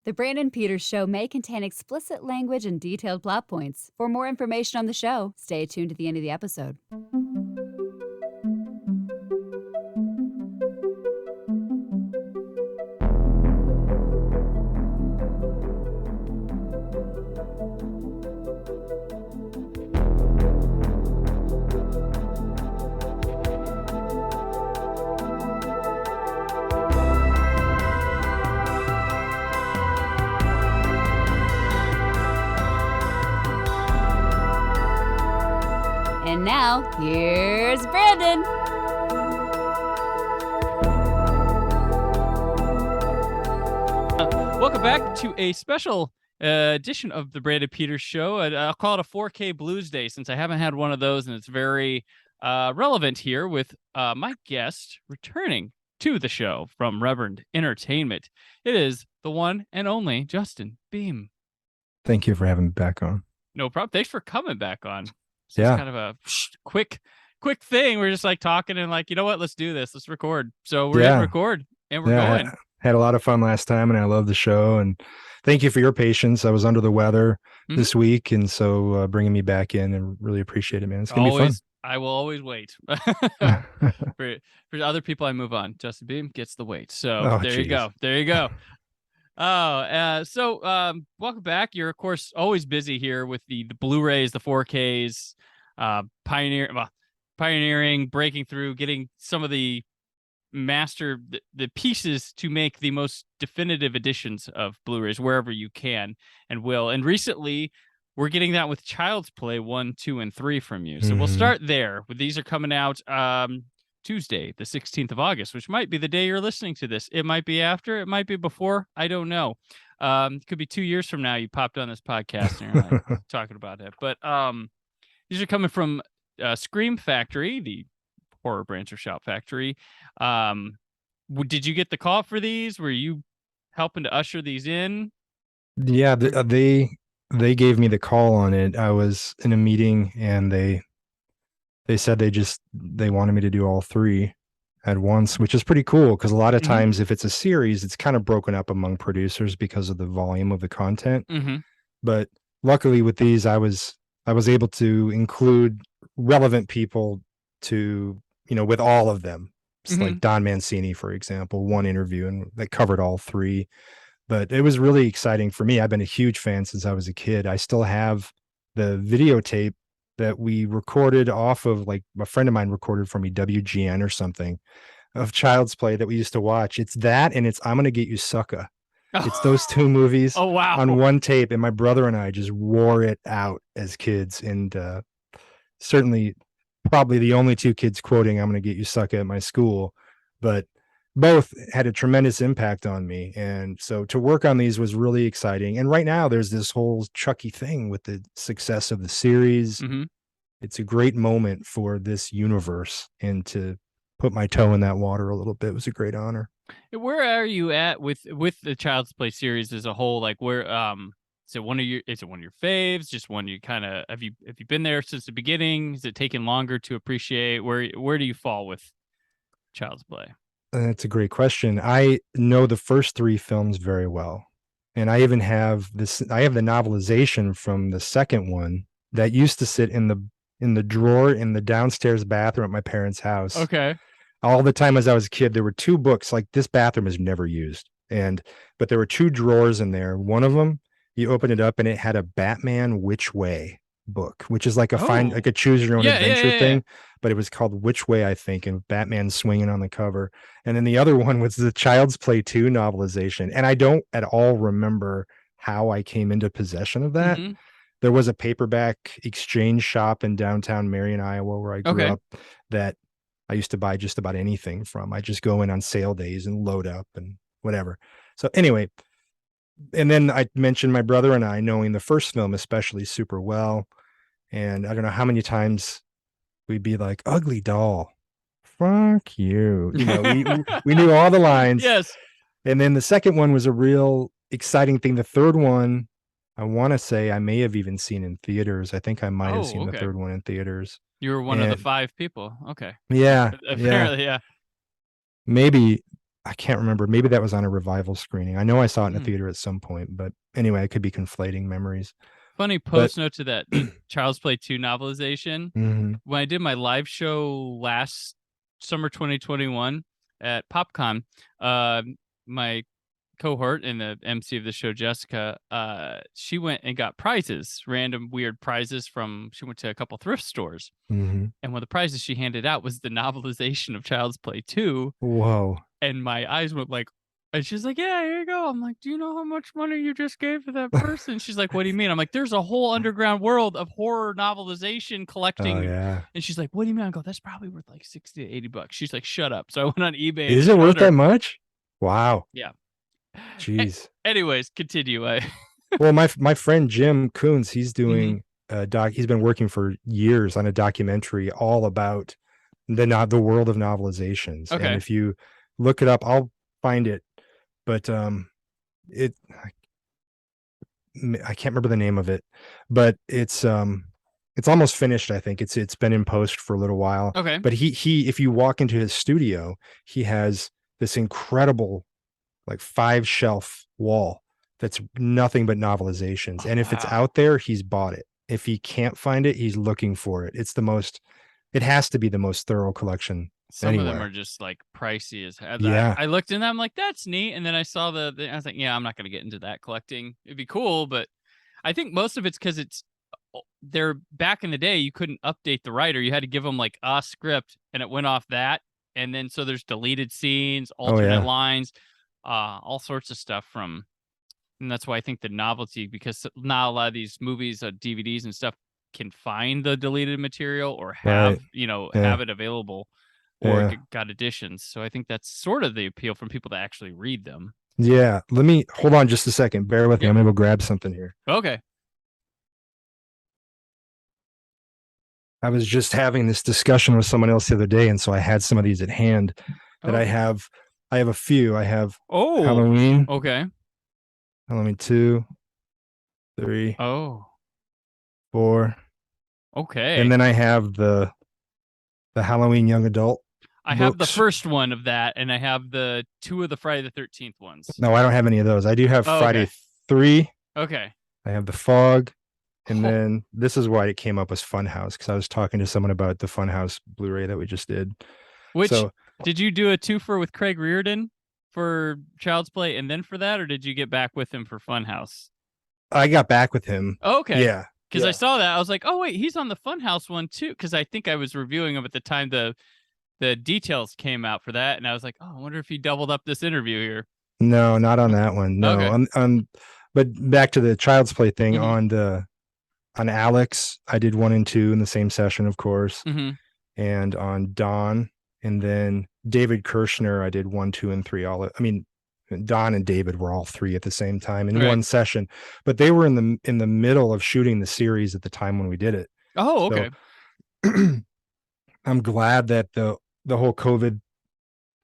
The Brandon Peters Show may contain explicit language and detailed plot points. For more information on the show, stay tuned to the end of the episode. And now, here's Brandon. Welcome back to a special edition of the Brandon Peters Show. I'll call it a 4K BLUsday since I haven't had one of those, and it's very relevant here with my guest returning to the show from Reverend Entertainment. It is the one and only Justin Beahm. Thank you for having me back on. No problem. Thanks for coming back on. It's kind of a quick thing. We're just like talking and like, you know what? Let's do this. Let's record. So we're hitting record and we're going. Had a lot of fun last time, and I love the show. And thank you for your patience. I was under the weather this week, and so bringing me back in, and really appreciate it, man. It's gonna be fun. I will always wait. for other people, I move on. Justin Beahm gets the wait. So there you go. There you go. So welcome back. You're of course always busy here with the Blu-rays, the 4Ks, pioneering, breaking through, getting some of the the pieces to make the most definitive editions of Blu-rays wherever you can and will. And recently, we're getting that with Child's Play 1, 2, and 3 from you. So we'll start there. These are coming out Tuesday, the 16th of August, which might be the day you're listening to this. It might be after, it might be before. I don't know. It could be 2 years from now. You popped on this podcast and you're like talking about it. But these are coming from Scream Factory, the horror branch of Shout Factory. Did you get the call for these? Were you helping to usher these in? Yeah, they gave me the call on it. I was in a meeting and they said they wanted me to do all three at once, which is pretty cool because a lot of times if it's a series, it's kind of broken up among producers because of the volume of the content. But luckily with these, I was able to include relevant people to, with all of them. It's like Don Mancini, for example, one interview and that covered all three. But it was really exciting for me. I've been a huge fan since I was a kid. I still have the videotape that we recorded off of, like a friend of mine recorded for me, WGN or something, of Child's Play that we used to watch. It's that, and it's I'm Gonna Get You Sucker. It's those two movies on one tape, and my brother and I just wore it out as kids, and certainly probably the only two kids quoting I'm Gonna Get You Sucker at my school, but both had a tremendous impact on me. And so to work on these was really exciting. And right now there's this whole Chucky thing with the success of the series. It's a great moment for this universe, and to put my toe in that water a little bit was a great honor. Where are you at with the Child's Play series as a whole? Like where is it one of your faves? Just one you kind of have you been there since the beginning? Is it taking longer to appreciate? Where do you fall with Child's Play? That's a great question. I know the first three films very well. And I even have the novelization from the second one that used to sit in the drawer in the downstairs bathroom at my parents' house. Okay. All the time as I was a kid, there were two books. Like, this bathroom is never used. But there were two drawers in there. One of them, you open it up and it had a Batman Which Way book, which is like a choose your own adventure thing, but it was called Which Way, I think, and Batman swinging on the cover. And then the other one was the Child's Play 2 novelization, and I don't at all remember how I came into possession of that. There was a paperback exchange shop in downtown Marion, Iowa, where I grew up, that I used to buy just about anything from. I just go in on sale days and load up and whatever. So anyway, and then I mentioned my brother and I knowing the first film especially super well. And I don't know how many times we'd be like, ugly doll, fuck you. We knew all the lines. Yes. And then the second one was a real exciting thing. The third one, I want to say I may have even seen in theaters. I think I might have seen the third one in theaters. You were one of the 5 people. Okay. Yeah. Apparently, yeah. Maybe I can't remember. Maybe that was on a revival screening. I know I saw it in a Hmm. theater at some point, but anyway, I could be conflating memories. Funny But post note to that, the Child's Play 2 novelization. mhm. When I did my live show last summer 2021 at PopCon, my cohort and the MC of the show, Jessica, she went and got prizes, random weird prizes she went to a couple thrift stores. Mhm. And one of the prizes she handed out was the novelization of Child's Play 2. Whoa. And my eyes went like, and she's like, yeah, here you go. I'm like, do you know how much money you just gave to that person? She's like, what do you mean? I'm like, there's a whole underground world of horror novelization Oh collecting. yeah. And she's like, what do you mean? I go, that's probably worth like 60 to 80 bucks. She's like, shut up. So I went on eBay. Is and it worth showed her. that much? Wow. Yeah. Jeez. Anyways, continue. Well, my friend Jim Coons, he's Mm-hmm. doing he's been working for years on a documentary all about the world of novelizations. Okay. And if you look it up, I'll find it. But I can't remember the name of it, but it's almost finished. I think it's been in post for a little while. Okay. But he if you walk into his studio, he has this incredible like 5-shelf wall that's nothing but novelizations. Oh, And if it's wow. out there, he's bought it. If he can't find it, he's looking for it. It has to be the most thorough collection Some of them anywhere. are just like pricey as hell. Yeah. I looked in them, I'm like, that's neat. And then I saw I was like, yeah, I'm not going to get into that collecting. It'd be cool, but I think most of it's because they're back in the day, you couldn't update the writer. You had to give them like a script and it went off that. And then so there's deleted scenes, alternate lines, all sorts of stuff and that's why I think the novelty, because now a lot of these movies, DVDs and stuff can find the deleted material or have, have it available or got editions. So I think that's sort of the appeal from people to actually read them. Yeah. Let me hold on just a second. Bear with me. I'm going to go grab something here. Okay. I was just having this discussion with someone else the other day, and so I had some of these at hand that I have a few. I have Halloween. Okay. Halloween 2, 3, 4. Okay. And then I have the Halloween young adult. I have the first one of that, and I have the 2 of the Friday the 13th ones. No, I don't have any of those. I do have Friday 3. Okay. I have the Fog. And then this is why it came up as Funhouse, because I was talking to someone about the Funhouse Blu-ray that we just did. Did you do a twofer with Craig Reardon for Child's Play and then for that, or did you get back with him for Funhouse? I got back with him. Okay. Yeah. Because I saw that. I was like, oh, wait, he's on the Funhouse one too. Because I think I was reviewing him at the time the details came out for that. And I was like, oh, I wonder if he doubled up this interview here. No, not on that one. No. Okay. But back to the Child's Play thing, on Alex, I did 1 and 2 in the same session, of course. Mm-hmm. And on Don, and then David Kirshner, I did 1, 2, and 3. Don and David were all 3 at the same time in one session, but they were in the middle of shooting the series at the time when we did it. Oh, okay. So, I'm glad that the whole COVID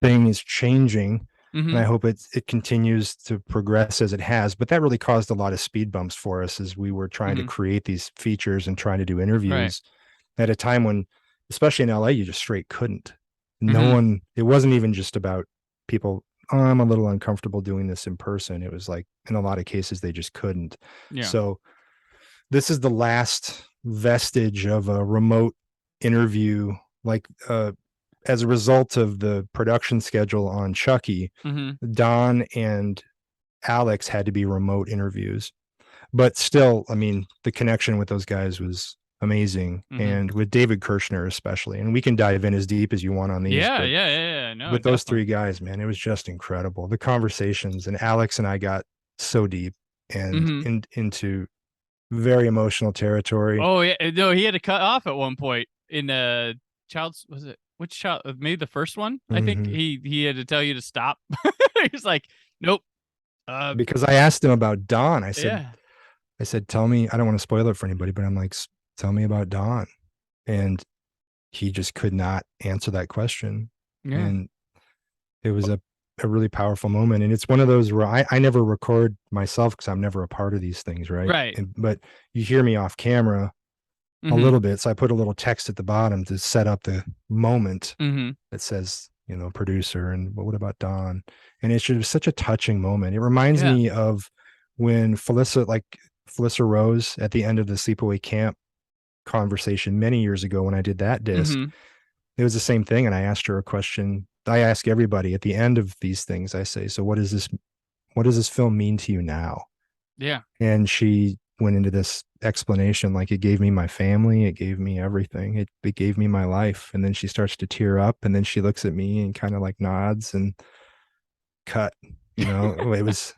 thing is changing, and I hope it continues to progress as it has. But that really caused a lot of speed bumps for us as we were trying to create these features and trying to do interviews at a time when, especially in LA, you just straight couldn't. No one. It wasn't even just about people. Oh, I'm a little uncomfortable doing this in person. It was like in a lot of cases they just couldn't. Yeah. So this is the last vestige of a remote interview, like as a result of the production schedule on Chucky. Don and Alex had to be remote interviews, but still, I mean, the connection with those guys was amazing, and with David Kirshner especially. And we can dive in as deep as you want on these. Yeah. No, with those 3 guys, man, it was just incredible. The conversations, and Alex and I got so deep and into very emotional territory. Oh yeah, no, he had to cut off at one point in which child? Maybe the first one. I think he had to tell you to stop. He's like, nope. Because I asked him about Don. I said, tell me. I don't want to spoil it for anybody, but I'm like, tell me about Don, and he just could not answer that question. And it was a really powerful moment. And it's one of those where I never record myself because I'm never a part of these things, right? But you hear me off camera a little bit, so I put a little text at the bottom to set up the moment that says, producer, and what about Don? And it's just such a touching moment. It reminds me of when Felissa Rose at the end of the Sleepaway Camp conversation many years ago when I did that disc. It was the same thing. And I asked her a question. I ask everybody at the end of these things, I say, so what does this film mean to you now? Yeah. And she went into this explanation, like, it gave me my family, it gave me everything, it gave me my life. And then she starts to tear up, and then she looks at me and kind of like nods and cut. It was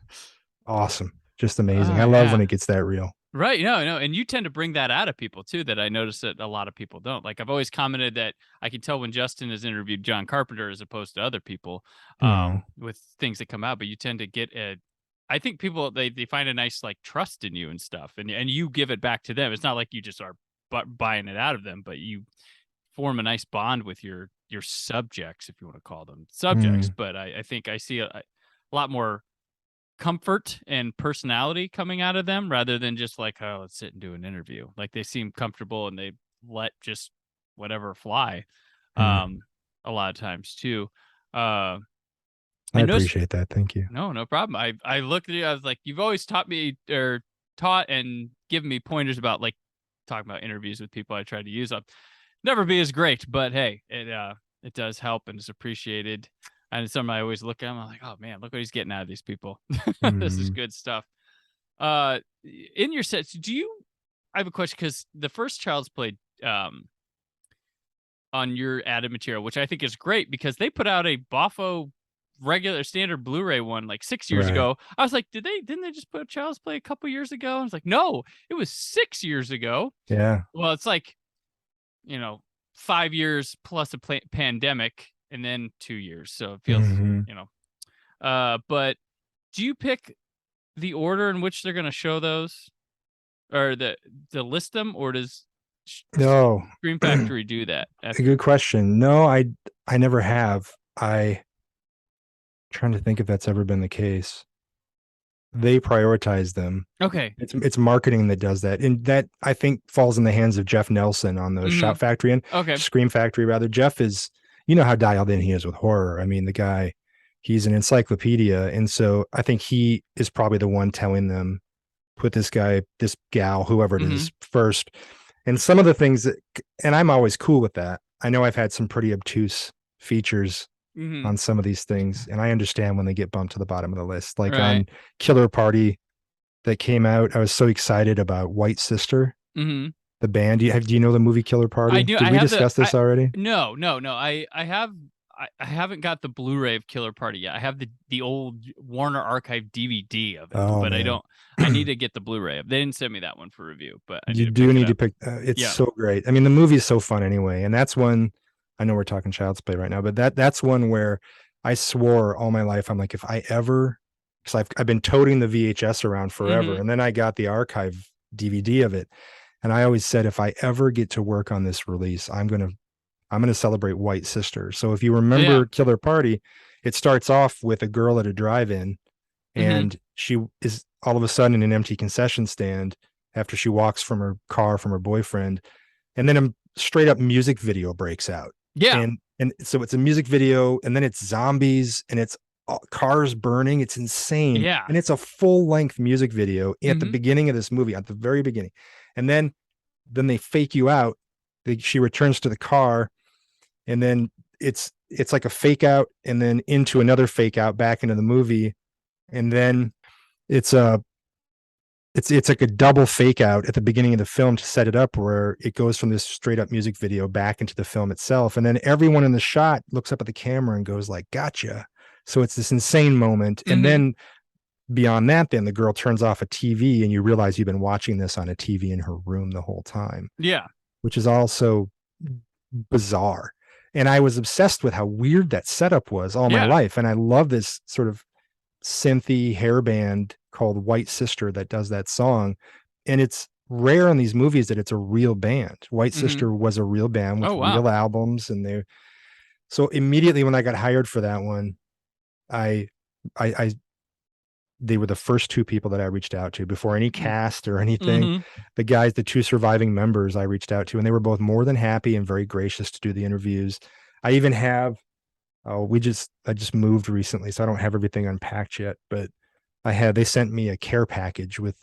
awesome, just amazing. I love when it gets that real. Right. No. And you tend to bring that out of people too, that I notice that a lot of people don't. Like, I've always commented that I can tell when Justin has interviewed John Carpenter as opposed to other people with things that come out, but you tend to get I think people, they find a nice like trust in you and stuff, and you give it back to them. It's not like you just are buying it out of them, but you form a nice bond with your subjects, if you want to call them subjects. But I think I see a lot more comfort and personality coming out of them rather than just like, oh, let's sit and do an interview. Like, they seem comfortable and they let just whatever fly a lot of times too. I appreciate that. Thank you. No problem. I looked at you, I was like, you've always taught and given me pointers about like talking about interviews with people I try to use. I'll never be as great, but hey, it does help and it's appreciated. And it's something I always look at. I'm like, oh man, look what he's getting out of these people. This is good stuff. In your sets, I have a question, because the first Child's Play on your added material, which I think is great, because they put out a Boffo regular standard Blu-ray one like 6 years ago. I was like, didn't they just put a Child's Play a couple years ago? I was like, no, it was 6 years ago. Yeah. Well, it's like 5 years plus a pandemic, and then 2 years, so it feels but do you pick the order in which they're going to show those, or the list them, or does Screen Factory do that? A good question. No, I never have. Trying to think if that's ever been the case. They prioritize them. Okay. It's marketing that does that. And that, I think, falls in the hands of Jeff Nelson on the Shout Factory and Scream Factory, rather. Jeff is, how dialed in he is with horror. I mean, the guy, he's an encyclopedia. And so I think he is probably the one telling them, put this guy, this gal, whoever it is, first. And some of the things that, and I'm always cool with that. I know I've had some pretty obtuse features on some of these things, and I understand when they get bumped to the bottom of the list. Like on Killer Party that came out, I was so excited about White Sister, the band. Do you know the movie Killer Party? I do. Did we discuss this already? No. I haven't got the Blu-ray of Killer Party yet. I have the old Warner Archive DVD of it, but man. I need to get the Blu-ray. They didn't send me that one for review, but you do need to pick. It's so great. I mean, the movie is so fun anyway, and that's one. I know we're talking Child's Play right now, but that's one where I swore all my life, I'm like, if I ever, because I've been toting the VHS around forever, and then I got the archive DVD of it, and I always said, if I ever get to work on this release, I'm gonna celebrate White Sister. So if you remember Killer Party, it starts off with a girl at a drive-in, and she is all of a sudden in an empty concession stand after she walks from her car from her boyfriend, and then a straight up music video breaks out. Yeah. And so it's a music video, and then it's zombies, and it's cars burning. It's insane. Yeah. And it's a full length music video at the beginning of this movie, at the very beginning. And then they fake you out. She returns to the car, and then it's like a fake out, and then into another fake out back into the movie. And then it's like a double fake out at the beginning of the film to set it up, where it goes from this straight up music video back into the film itself. And then everyone in the shot looks up at the camera and goes like, gotcha. So it's this insane moment. And then beyond that, then the girl turns off a TV, and you realize you've been watching this on a TV in her room the whole time. Yeah. Which is also bizarre. And I was obsessed with how weird that setup was all my life. And I love this sort of synthy hair band called White Sister that does that song. And it's rare in these movies that it's a real band. White Sister was a real band with real albums, and so immediately when I got hired for that one, they were the first two people that I reached out to before any cast or anything. The two surviving members I reached out to, and they were both more than happy and very gracious to do the interviews. I even have Oh, I just moved recently, so I don't have everything unpacked yet, but they sent me a care package with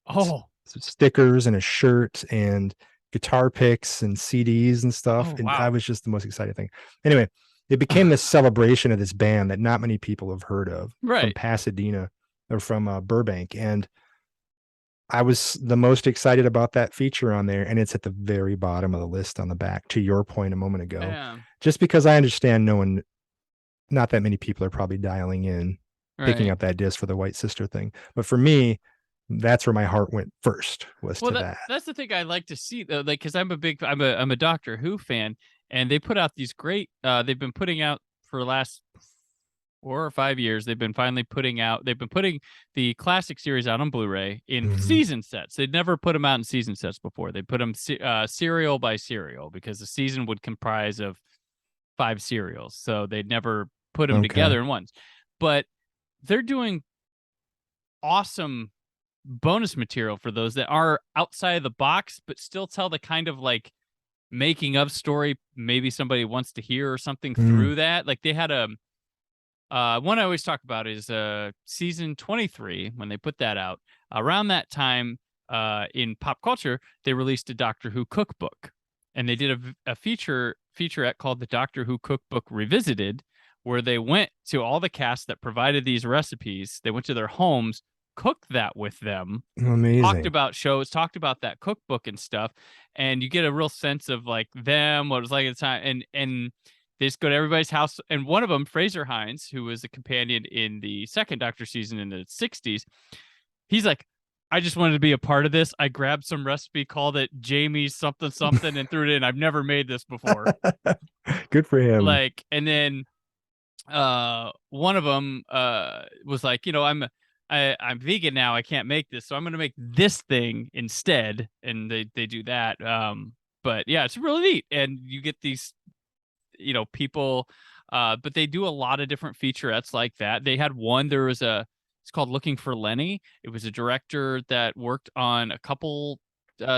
Oh, stickers and a shirt and guitar picks and CDs and stuff. oh And I wow. was just the most excited thing. Anyway, it became this celebration of this band that not many people have heard of from Right. Pasadena or from Burbank. And I was the most excited about that feature on there. And it's at the very bottom of the list on the back, to your point a moment ago, Yeah. just because I understand not that many people are probably dialing in, picking Right. up that disc for the White Sister thing. But for me, that's where my heart went first, was Well, to that. that's the thing I like to see though, like because I'm a Doctor Who fan, and they put out these great. They've been putting out for the last 4 or 5 years. They've been putting the classic series out on Blu-ray in Mhm. season sets. They'd never put them out in season sets before. They put them serial by serial because the season would comprise of 5 serials, so they'd never put them Okay. together in once. But they're doing awesome bonus material for those that are outside of the box, but still tell the kind of like making of story maybe somebody wants to hear or something Mm. through that. Like they had a one I always talk about is season 23 when they put that out. Around that time, in pop culture, they released a Doctor Who cookbook, and they did a featurette called the Doctor Who Cookbook Revisited, where they went to all the cast that provided these recipes. They went to their homes, cooked that with them, talked Amazing. about shows, talked about that cookbook and stuff, and you get a real sense of like them, what it was like at the time, and they just go to everybody's house. And one of them, Fraser Hines, who was a companion in the second Doctor season in the '60s, he's like, I just wanted to be a part of this. I grabbed some recipe, called it Jamie's something something, and threw it in. I've never made this before. Good for him. Like, and then one of them was like, I'm vegan now, I can't make this, so I'm gonna make this thing instead. And they do that. But yeah, it's really neat, and you get these people, but they do a lot of different featurettes like that. They had one, it's called Looking for Lenny. It was a director that worked on a couple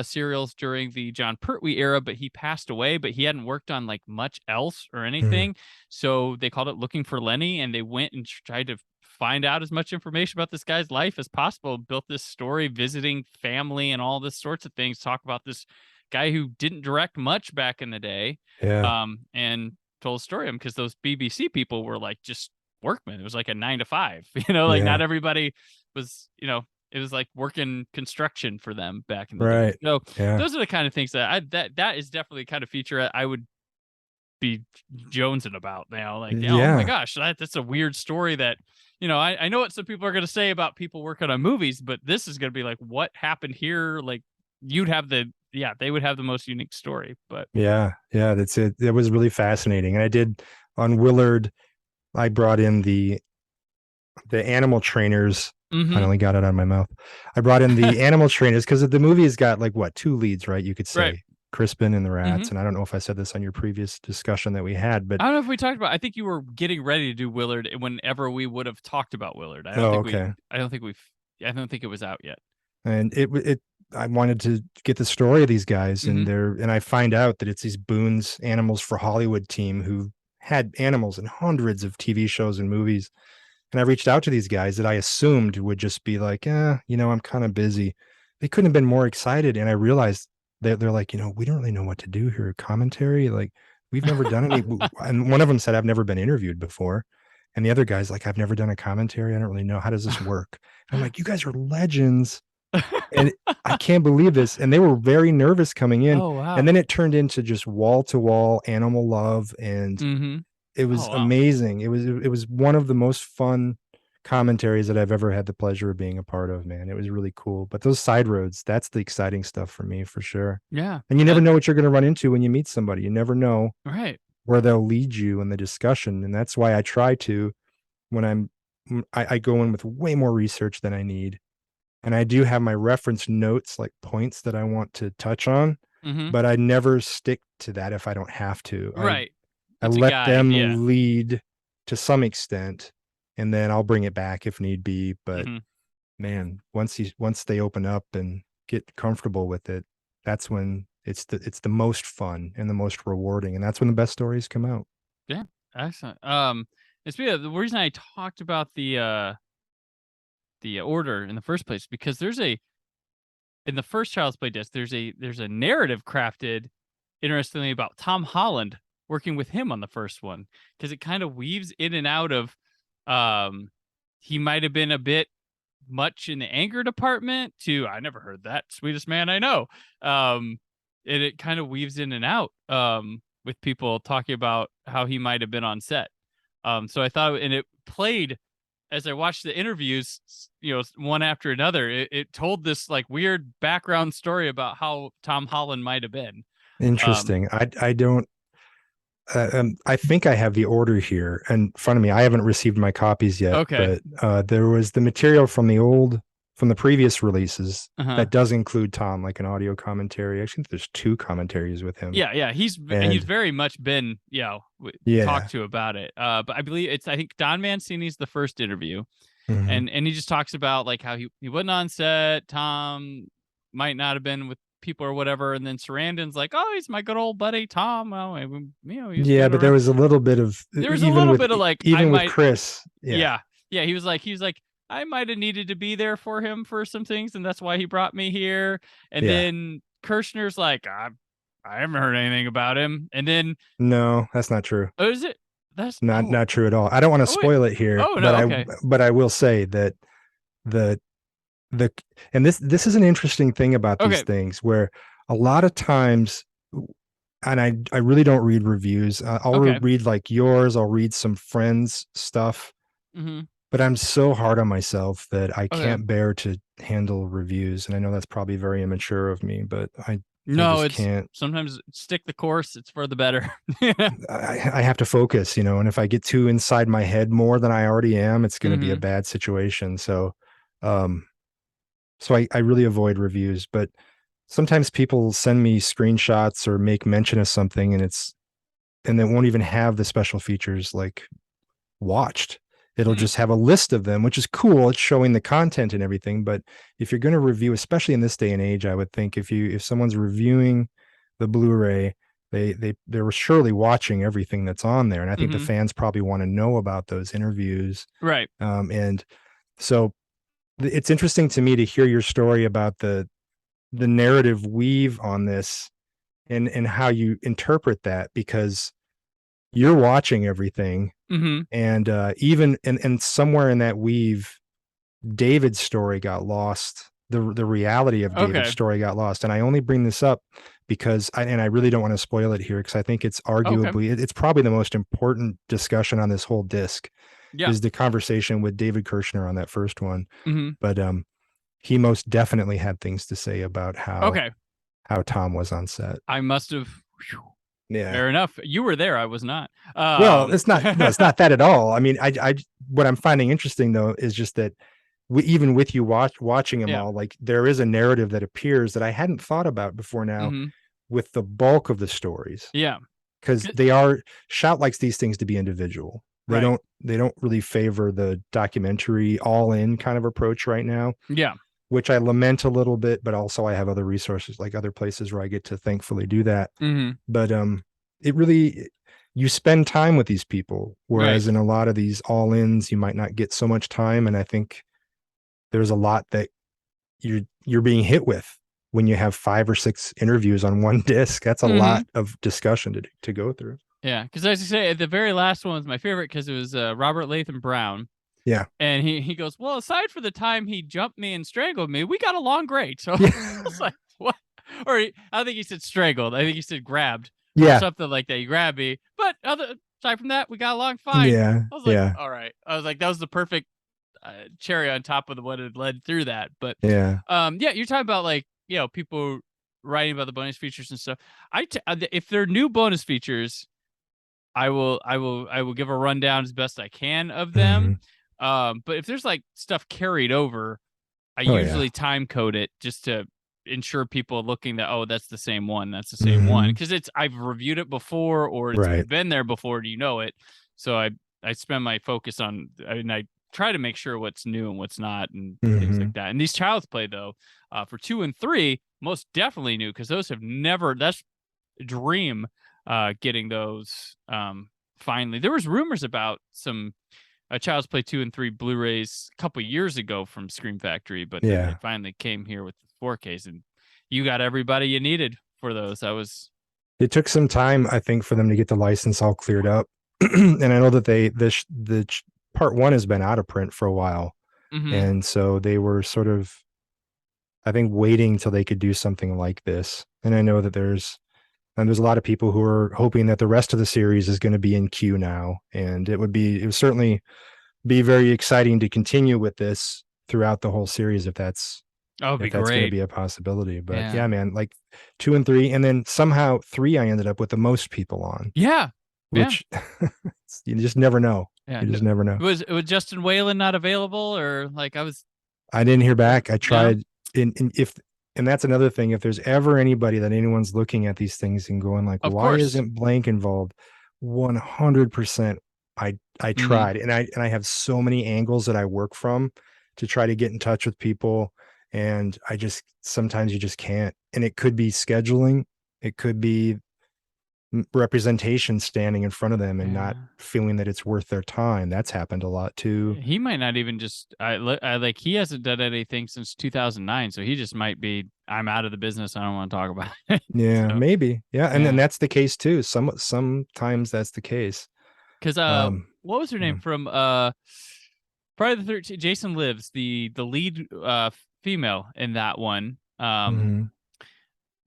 serials during the John Pertwee era, but he passed away, but he hadn't worked on like much else or Mm. anything. So they called it Looking for Lenny, and they went and tried to find out as much information about this guy's life as possible, built this story, visiting family and all this sorts of things, talk about this guy who didn't direct much back in the day, Yeah. and told a story of him, because those BBC people were like just workmen. It was like a 9 to 5, like not Yeah. everybody was, it was like working construction for them back in the day. Right. So Yeah. those are the kind of things that is definitely kind of feature I would be jonesing about now. Like, oh my Yeah. gosh, that's a weird story that, I know what some people are going to say about people working on movies, but this is going to be like, what happened here? Like, they would have the most unique story. But Yeah. Yeah. That's it. It was really fascinating. And I did on Willard, I brought in the animal trainers. mm-hmm, Finally got it out of my mouth. I brought in the animal trainers because the movie's got like what, 2 leads, right? You could right. say Crispin and the Mm-hmm. rats. And I don't know if I said this on your previous discussion that we had, but I don't know if we talked about. I think you were getting ready to do Willard whenever we would have talked about Willard. I don't oh, think we. okay. I don't think we've. I don't think it was out yet. And I wanted to get the story of these guys, Mm-hmm. and I find out that it's these Boone's Animals for Hollywood team who had animals in hundreds of TV shows and movies. And I reached out to these guys that I assumed would just be like, I'm kind of busy. They couldn't have been more excited. And I realized they're like, we don't really know what to do here. Commentary, like we've never done any. And one of them said, I've never been interviewed before. And the other guy's like, I've never done a commentary. I don't really know. How does this work? And I'm like, you guys are legends. And I can't believe this. And they were very nervous coming in. Oh And wow. then it turned into just wall to wall animal love. And Mm-hmm. it was Oh wow. amazing. It was one of the most fun commentaries that I've ever had the pleasure of being a part of, man. It was really cool. But those side roads, that's the exciting stuff for me for sure. Yeah. And you never know what you're going to run into when you meet somebody. You never know Right. where they'll lead you in the discussion. And that's why I try to, when I go in with way more research than I need. And I do have my reference notes, like points that I want to touch on, Mm-hmm. but I never stick to that if I don't have to. Right. I It's a let guide. Yeah. them lead to some extent, and then I'll bring it back if need be. But Mm-hmm. man, once they open up and get comfortable with it, that's when it's the most fun and the most rewarding, and that's when the best stories come out. Yeah. Excellent. It's the reason I talked about the order in the first place, because in the first Child's Play disc, there's a narrative crafted, interestingly, about Tom Holland, working with him on the first one, because it kind of weaves in and out of, he might have been a bit much in the anger department to, I never heard that, sweetest man I know. And it kind of weaves in and out with people talking about how he might have been on set. So I thought, and it played as I watched the interviews, one after another. It told this like weird background story about how Tom Holland might have been. Interesting. I don't. I think I have the order here in front of me. I haven't received my copies yet. Okay. But there was the material from the previous releases that does include Tom, like an audio commentary. I think there's 2 commentaries with him. Yeah. He's very much been talked to about it. But I believe I think Don Mancini's the first interview, and he just talks about like how he wasn't on set. Tom might not have been with people or whatever, and then Sarandon's like, oh, he's my good old buddy Tom. Well, but there was a little bit of like, even with Chris. Yeah. He was like I might have needed to be there for him for some things, and that's why he brought me here. And then Kirshner's like, I haven't heard anything about him. And then no, that's not true. Oh, is it? That's not true at all. I don't want to spoil it here. Oh no, but I will say that and this is an interesting thing about these things, where a lot of times, and I really don't read reviews. I'll read like yours. I'll read some friends' stuff. But I'm so hard on myself that I can't bear to handle reviews. And I know that's probably very immature of me, but I can't. Sometimes stick the course. It's for the better. I have to focus, and if I get too inside my head more than I already am, it's going to be a bad situation. So, I really avoid reviews, but sometimes people send me screenshots or make mention of something, and they won't even have the special features like watched. It'll just have a list of them, which is cool. It's showing the content and everything. But if you're going to review, especially in this day and age, I would think if someone's reviewing the Blu-ray, they're surely watching everything that's on there. And I think the fans probably want to know about those interviews. Right. And so it's interesting to me to hear your story about the narrative weave on this and how you interpret that, because you're watching everything. And even and somewhere in that weave, David's story got lost. The reality of David's story got lost. And I only bring this up because I really don't want to spoil it here, because I think it's arguably it's probably the most important discussion on this whole disc is the conversation with David Kirshner on that first one. But he most definitely had things to say about how Tom was on set. I must have. Yeah, fair enough. You were there. I was not. Well, it's not. No, it's not that at all. I mean, I what I'm finding interesting though is just that even with you watching them all, like there is a narrative that appears that I hadn't thought about before now with the bulk of the stories. Yeah, because Shout likes these things to be individual. They don't really favor the documentary all in kind of approach right now. Yeah. Which I lament a little bit, but also I have other resources, like other places where I get to thankfully do that. But it really, you spend time with these people, whereas in a lot of these all-ins, you might not get so much time. And I think there's a lot that you're being hit with when you have 5 or 6 interviews on one disc. That's a lot of discussion to go through. Yeah, because as you say, the very last one was my favorite because it was Robert Latham Brown. Yeah. And he goes, well, aside for the time he jumped me and strangled me, we got along great. So I was like, what? Or I don't think he said strangled. I think he said grabbed. Or something like that. He grabbed me. But aside from that, we got along fine. Yeah. I was like, all right. I was like, that was the perfect cherry on top of what had led through that. But you're talking about like, people writing about the bonus features and stuff. If they're new bonus features, I will give a rundown as best I can of them. But if there's like stuff carried over, I usually time code it just to ensure people looking that, oh, that's the same one. That's the same one. Because I've reviewed it before, or it's been there before. Do you know it? So I spend my focus on, I try to make sure what's new and what's not and things like that. And these Child's Play though, for 2 and 3, most definitely new, because those have never, that's a dream getting those finally. There was rumors about some Child's Play 2 and 3 Blu-rays a couple years ago from Scream Factory, but then they finally came here with the 4Ks, and you got everybody you needed for those. It took some time, I think, for them to get the license all cleared up. And I know that the part 1 has been out of print for a while. And so they were sort of, I think, waiting till they could do something like this. And I know that there's a lot of people who are hoping that the rest of the series is going to be in queue now. And it would certainly be very exciting to continue with this throughout the whole series if that's going to be a possibility. But yeah, man, like 2 and 3, and then somehow 3 I ended up with the most people on. Yeah. Which you just never know. Yeah, you just never know. Was Justin Whalen not available, or like I didn't hear back. I tried, and that's another thing. If there's ever anybody that anyone's looking at these things and going like, why isn't blank involved? 100%. I tried, and I have so many angles that I work from to try to get in touch with people, and sometimes you just can't. And it could be scheduling, it could be representation standing in front of them and not feeling that it's worth their time. That's happened a lot too. He might not even just like he hasn't done anything since 2009, so he just might be, I'm out of the business, I don't want to talk about it. Yeah, so, maybe. And then that's the case too. Sometimes that's the case. Because what was her name from Friday the 13th? Jason Lives, the lead female in that one.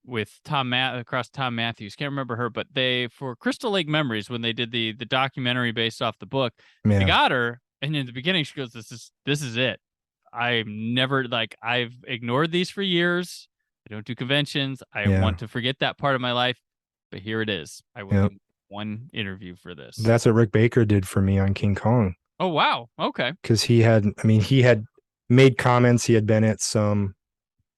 With Tom Matthews. Can't remember her, but for Crystal Lake Memories, when they did the documentary based off the book, they got her, and in the beginning she goes, this is it. I'm never, like, I've ignored these for years. I don't do conventions. I want to forget that part of my life, but here it is. I will do one interview for this. That's what Rick Baker did for me on King Kong. Oh wow. Okay. Because he had made comments. He had been at some,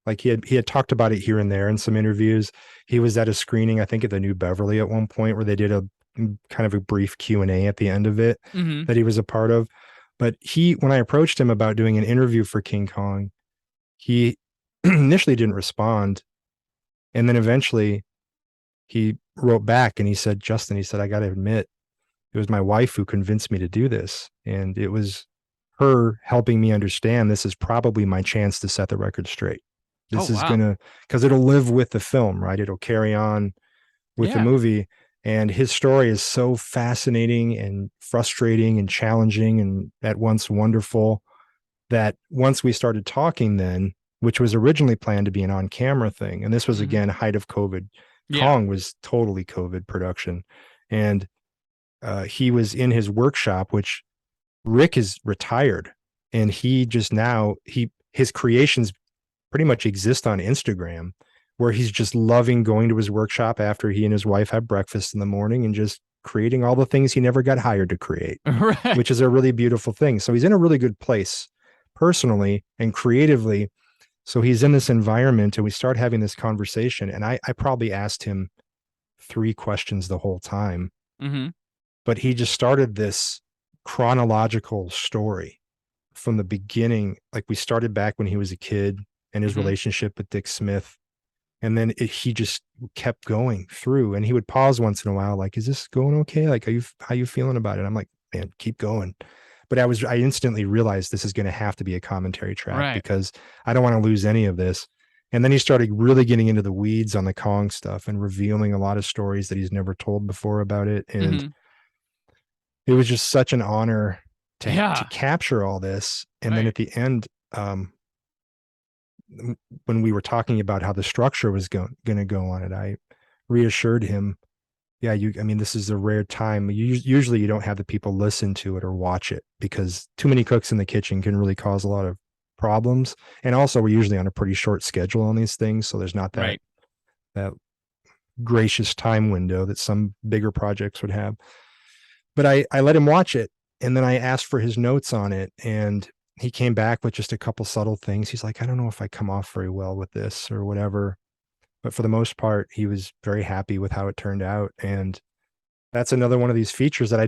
like he had talked about it here and there in some interviews. He was at a screening, I think at the New Beverly at one point, where they did a kind of a brief Q&A at the end of it that he was a part of. But when I approached him about doing an interview for King Kong, he initially didn't respond. And then eventually he wrote back and he said, Justin, he said, I got to admit, it was my wife who convinced me to do this. And it was her helping me understand this is probably my chance to set the record straight. This is because it'll live with the film, right? It'll carry on with the movie. And his story is so fascinating and frustrating and challenging and at once wonderful that once we started talking then, which was originally planned to be an on-camera thing, and this was again height of COVID. Kong was totally COVID production. And he was in his workshop, which Rick is retired, and he just now, his creations pretty much exist on Instagram, where he's just loving going to his workshop after he and his wife have breakfast in the morning and just creating all the things he never got hired to create, which is a really beautiful thing. So he's in a really good place personally and creatively. So he's in this environment, and we start having this conversation, and I probably asked him 3 questions the whole time, but he just started this chronological story from the beginning. Like, we started back when he was a kid and his relationship with Dick Smith. And then he just kept going through, and he would pause once in a while. Like, is this going okay? Like, how you feeling about it? I'm like, man, keep going. But I instantly realized this is going to have to be a commentary track because I don't want to lose any of this. And then he started really getting into the weeds on the Kong stuff and revealing a lot of stories that he's never told before about it. And it was just such an honor to capture all this. And then at the end, when we were talking about how the structure was going to go on it, I reassured him, this is a rare time. Usually you don't have the people listen to it or watch it because too many cooks in the kitchen can really cause a lot of problems. And also we're usually on a pretty short schedule on these things. So there's not that gracious time window that some bigger projects would have. But I let him watch it, and then I asked for his notes on it, and he came back with just a couple subtle things. He's like, I don't know if I come off very well with this or whatever. But for the most part, he was very happy with how it turned out. And that's another one of these features that I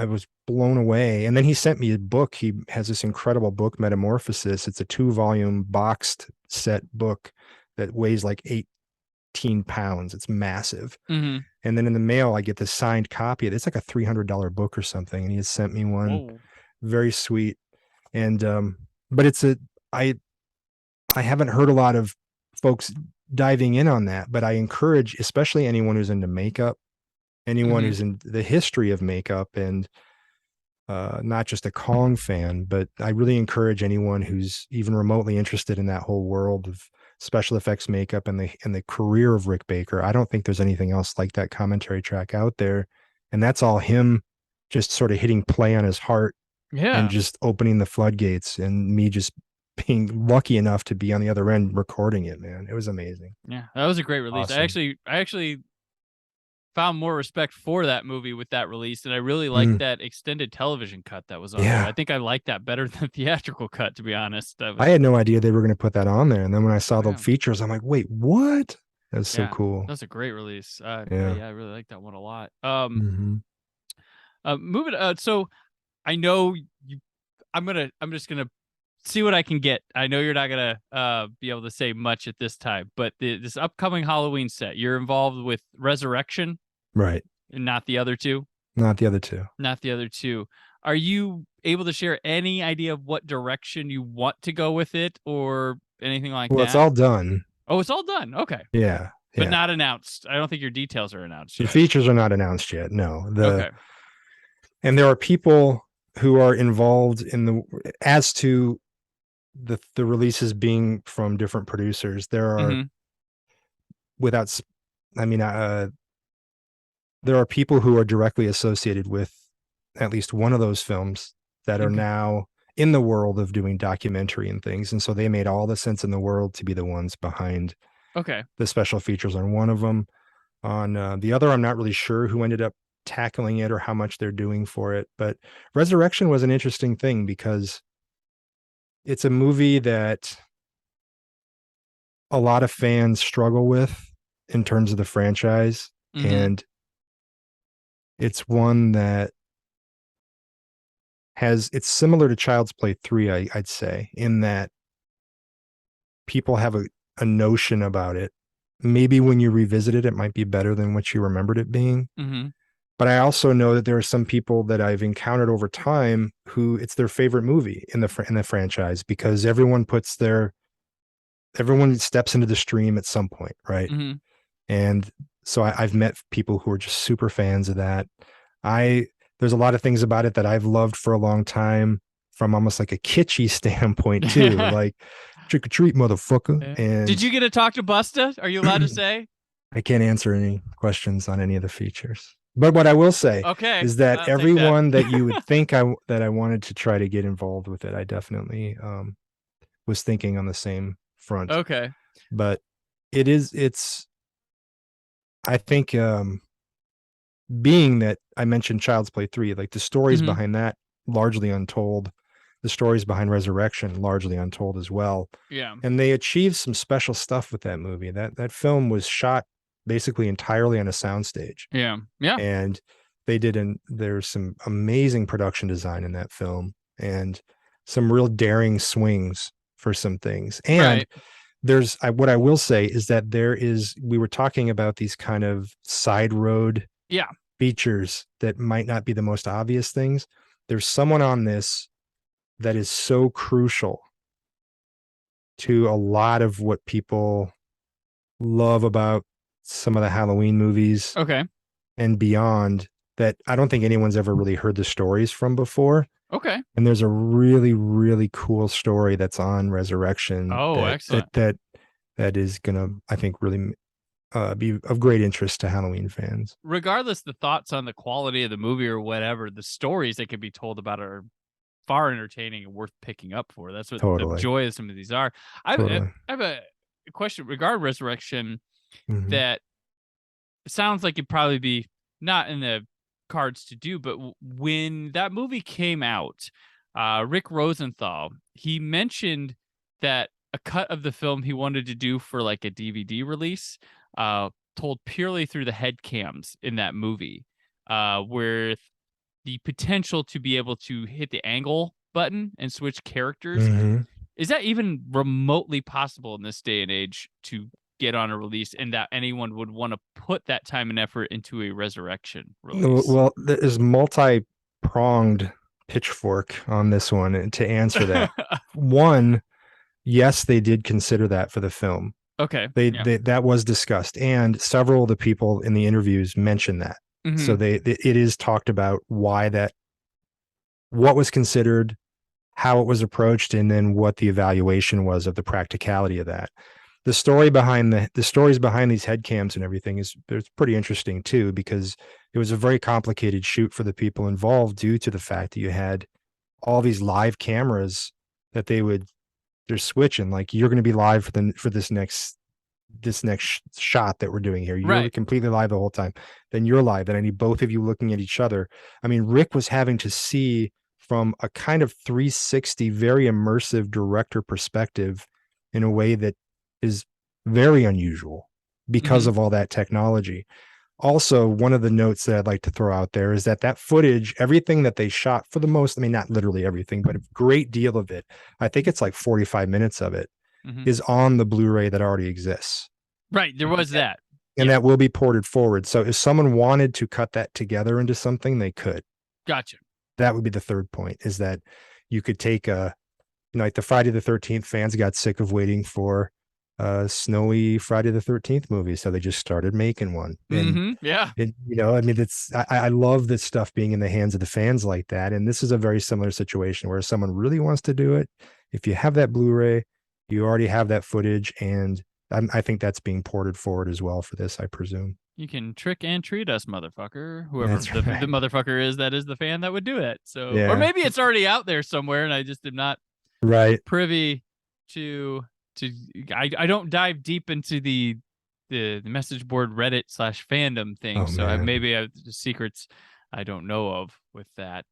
was blown away. And then he sent me a book. He has this incredible book, Metamorphosis. It's a 2-volume boxed set book that weighs like 18 18 pounds. It's massive. Mm-hmm. And then in the mail, I get this signed copy. It's like a $300 book or something. And he has sent me one. Whoa. Very sweet. And but I haven't heard a lot of folks diving in on that, but I encourage, especially anyone who's into makeup, anyone who's in the history of makeup, and not just a Kong fan, but I really encourage anyone who's even remotely interested in that whole world of special effects makeup and the career of Rick Baker. I don't think there's anything else like that commentary track out there. And that's all him just sort of hitting play on his heart and just opening the floodgates, and me just being lucky enough to be on the other end recording it, man. It was amazing. Yeah, that was a great release. Awesome. I actually found more respect for that movie with that release, and I really liked that extended television cut that was on there. I think I liked that better than the theatrical cut, to be honest. I had no idea they were going to put that on there, and then when I saw the features, I'm like, wait, what? That was so cool. That's a great release. I really like that one a lot. Moving. So I know you. I'm just gonna see what I can get. I know you're not gonna be able to say much at this time, but this upcoming Halloween set, you're involved with Resurrection, right? And not the other two. Not the other two. Not the other two. Are you able to share any idea of what direction you want to go with it, or anything like that? Well, it's all done. Oh, it's all done. Okay. Yeah. But not announced. I don't think your details are announced yet. The features are not announced yet. No. Okay. And there are people who are involved in as to the releases being from different producers. There are there are people who are directly associated with at least one of those films that are now in the world of doing documentary and things. And so they made all the sense in the world to be the ones behind the special features on one of them. On the other, I'm not really sure who ended up tackling it or how much they're doing for it. But Resurrection was an interesting thing because it's a movie that a lot of fans struggle with in terms of the franchise. And it's one that it's similar to Child's Play 3, I'd say, in that people have a notion about it. Maybe when you revisit it, it might be better than what you remembered it being. But I also know that there are some people that I've encountered over time who it's their favorite movie in the franchise, because everyone steps into the stream at some point, right? And so I've met people who are just super fans of that. There's a lot of things about it that I've loved for a long time, from almost like a kitschy standpoint too, like trick or treat, motherfucker. And did you get to talk to Busta? Are you allowed to say? I can't answer any questions on any of the features. But what I will say is that everyone that you would think that I wanted to try to get involved with it, I definitely was thinking on the same front. Okay. But I think being that I mentioned Child's Play 3, like the stories behind that largely untold, the stories behind Resurrection largely untold as well. Yeah. And they achieved some special stuff with that movie. That film was shot basically entirely on a soundstage. Yeah. Yeah. And there's some amazing production design in that film, and some real daring swings for some things. And what I will say is that we were talking about these kind of side road features that might not be the most obvious things. There's someone on this that is so crucial to a lot of what people love about some of the Halloween movies and beyond, that I don't think anyone's ever really heard the stories from before. Okay. And there's a really, really cool story that's on Resurrection. Excellent. That is gonna, I think, really be of great interest to Halloween fans. Regardless the thoughts on the quality of the movie or whatever, the stories that can be told about it are far entertaining and worth picking up for. That's what the joy of some of these are. I have a question regarding Resurrection that sounds like it'd probably be not in the cards to do, but when that movie came out, Rick Rosenthal, he mentioned that a cut of the film he wanted to do for like a DVD release, told purely through the head cams in that movie, with the potential to be able to hit the angle button and switch characters. Is that even remotely possible in this day and age to get on a release, and that anyone would want to put that time and effort into a Resurrection No, release. well, there's multi-pronged pitchfork on this one and to answer that. One, yes, they did consider that for the film. Okay. They that was discussed, and several of the people in the interviews mentioned that. Mhm. So it is talked about why that, what was considered, how it was approached, and then what the evaluation was of the practicality of that. The story behind the stories behind these head cams and everything is it's pretty interesting too, because it was a very complicated shoot for the people involved due to the fact that you had all these live cameras that they're switching, like, you're going to be live for this next shot that we're doing here. You're Right. completely live the whole time. Then you're live. Then I need both of you looking at each other. I mean, Rick was having to see from a kind of 360, very immersive director perspective in a way that is very unusual because Mhm. of all that technology. Also, one of the notes that I'd like to throw out there is that footage, everything that they shot, for the most, I mean, not literally everything, but a great deal of it, I think it's like 45 minutes of it, Mhm. is on the Blu-ray that already exists. Right. There was that. And Yeah. that will be ported forward. So if someone wanted to cut that together into something, they could. Gotcha. That would be the third point, is that you could take like the Friday the 13th fans got sick of waiting for a snowy Friday the 13th movie. So they just started making one. And Yeah. I mean, I love this stuff being in the hands of the fans like that. And this is a very similar situation where someone really wants to do it. If you have that Blu-ray, you already have that footage, and I think that's being ported forward as well for this, I presume. You can trick and treat us, motherfucker. Whoever That's the right. motherfucker is, that is the fan that would do it. So, or Yeah. maybe it's already out there somewhere, and I just am not Right. privy to. I don't dive deep into the message board Reddit / fandom thing. Oh, So man. maybe I have secrets I don't know of with that.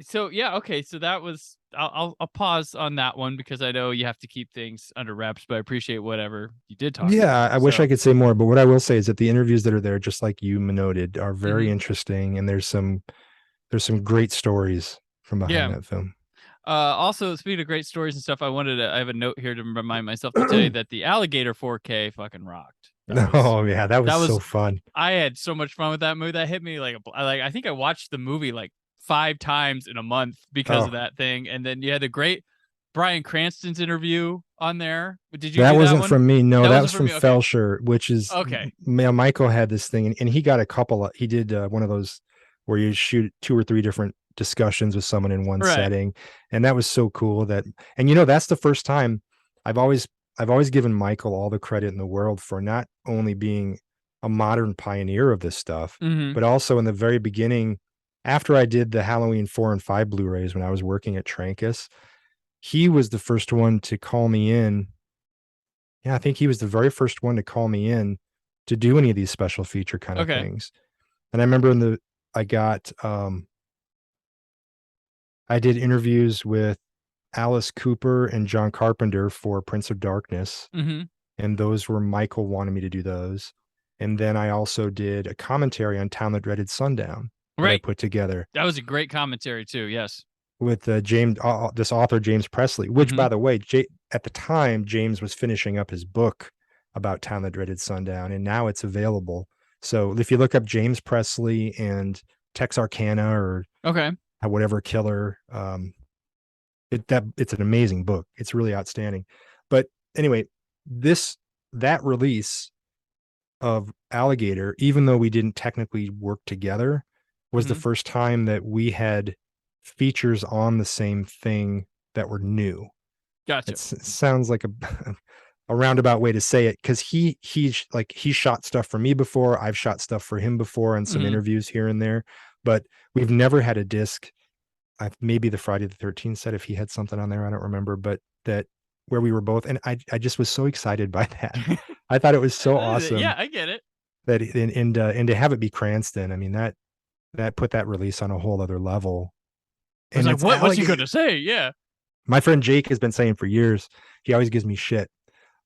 So yeah, okay. So that was I'll pause on that one because I know you have to keep things under wraps, but I appreciate whatever you did talk Yeah, about. I wish So, I could say more, but what I will say is that the interviews that are there, just like you noted, are very Mhm. interesting, and there's some great stories from behind Yeah. that film. Also, speaking of great stories and stuff, I have a note here to remind myself to tell you that the Alligator 4K fucking rocked. Oh yeah, that was so fun. I had so much fun with that movie. That hit me like I think I watched the movie like 5 times in a month because of Oh, that thing. And then you had the great Bryan Cranston's interview on there. Did you that do that wasn't one? from me. No, That that wasn't was from from me. Okay. Felsher, which is Okay. Michael had this thing, and he got a couple of, he did one of those where you shoot 2 or 3 different discussions with someone in one Right. setting, and that was so cool. And that's the first time I've always given Michael all the credit in the world for not only being a modern pioneer of this stuff, Mhm. but also in the very beginning, after I did the Halloween 4 and 5 Blu-rays when I was working at Trancas, he was the first one to call me in. Yeah, I think he was the very first one to call me in to do any of these special feature kind of Okay. things. And I remember I did interviews with Alice Cooper and John Carpenter for Prince of Darkness. Mhm. And those were, Michael wanted me to do those. And then I also did a commentary on Town That Dreaded Sundown that I Right. put together That was a great commentary too. Yes. with this author, James Presley, which, by Mhm. the way, at the time, James was finishing up his book about Town That Dreaded Sundown, and now it's available. So if you look up James Presley and Texarkana or Okay. whatever killer, it's an amazing book. It's really outstanding. But anyway, that release of Alligator, even though we didn't technically work together, was the Mhm. first time that we had features on the same thing that were new. Gotcha. It sounds like a a roundabout way to say it, because he shot stuff for me before. I've shot stuff for him before on some Mhm. interviews here and there, but we've never had a disc. Maybe the Friday the 13th set, if he had something on there, I don't remember, but that where we were both, and I just was so excited by that. I thought it was so Yeah, awesome I get it. that and to have it be Cranston. I mean, that put that release on a whole other level. I was And like, it's what's he Alligator. gonna say? Yeah. My friend Jake has been saying for years, he always gives me shit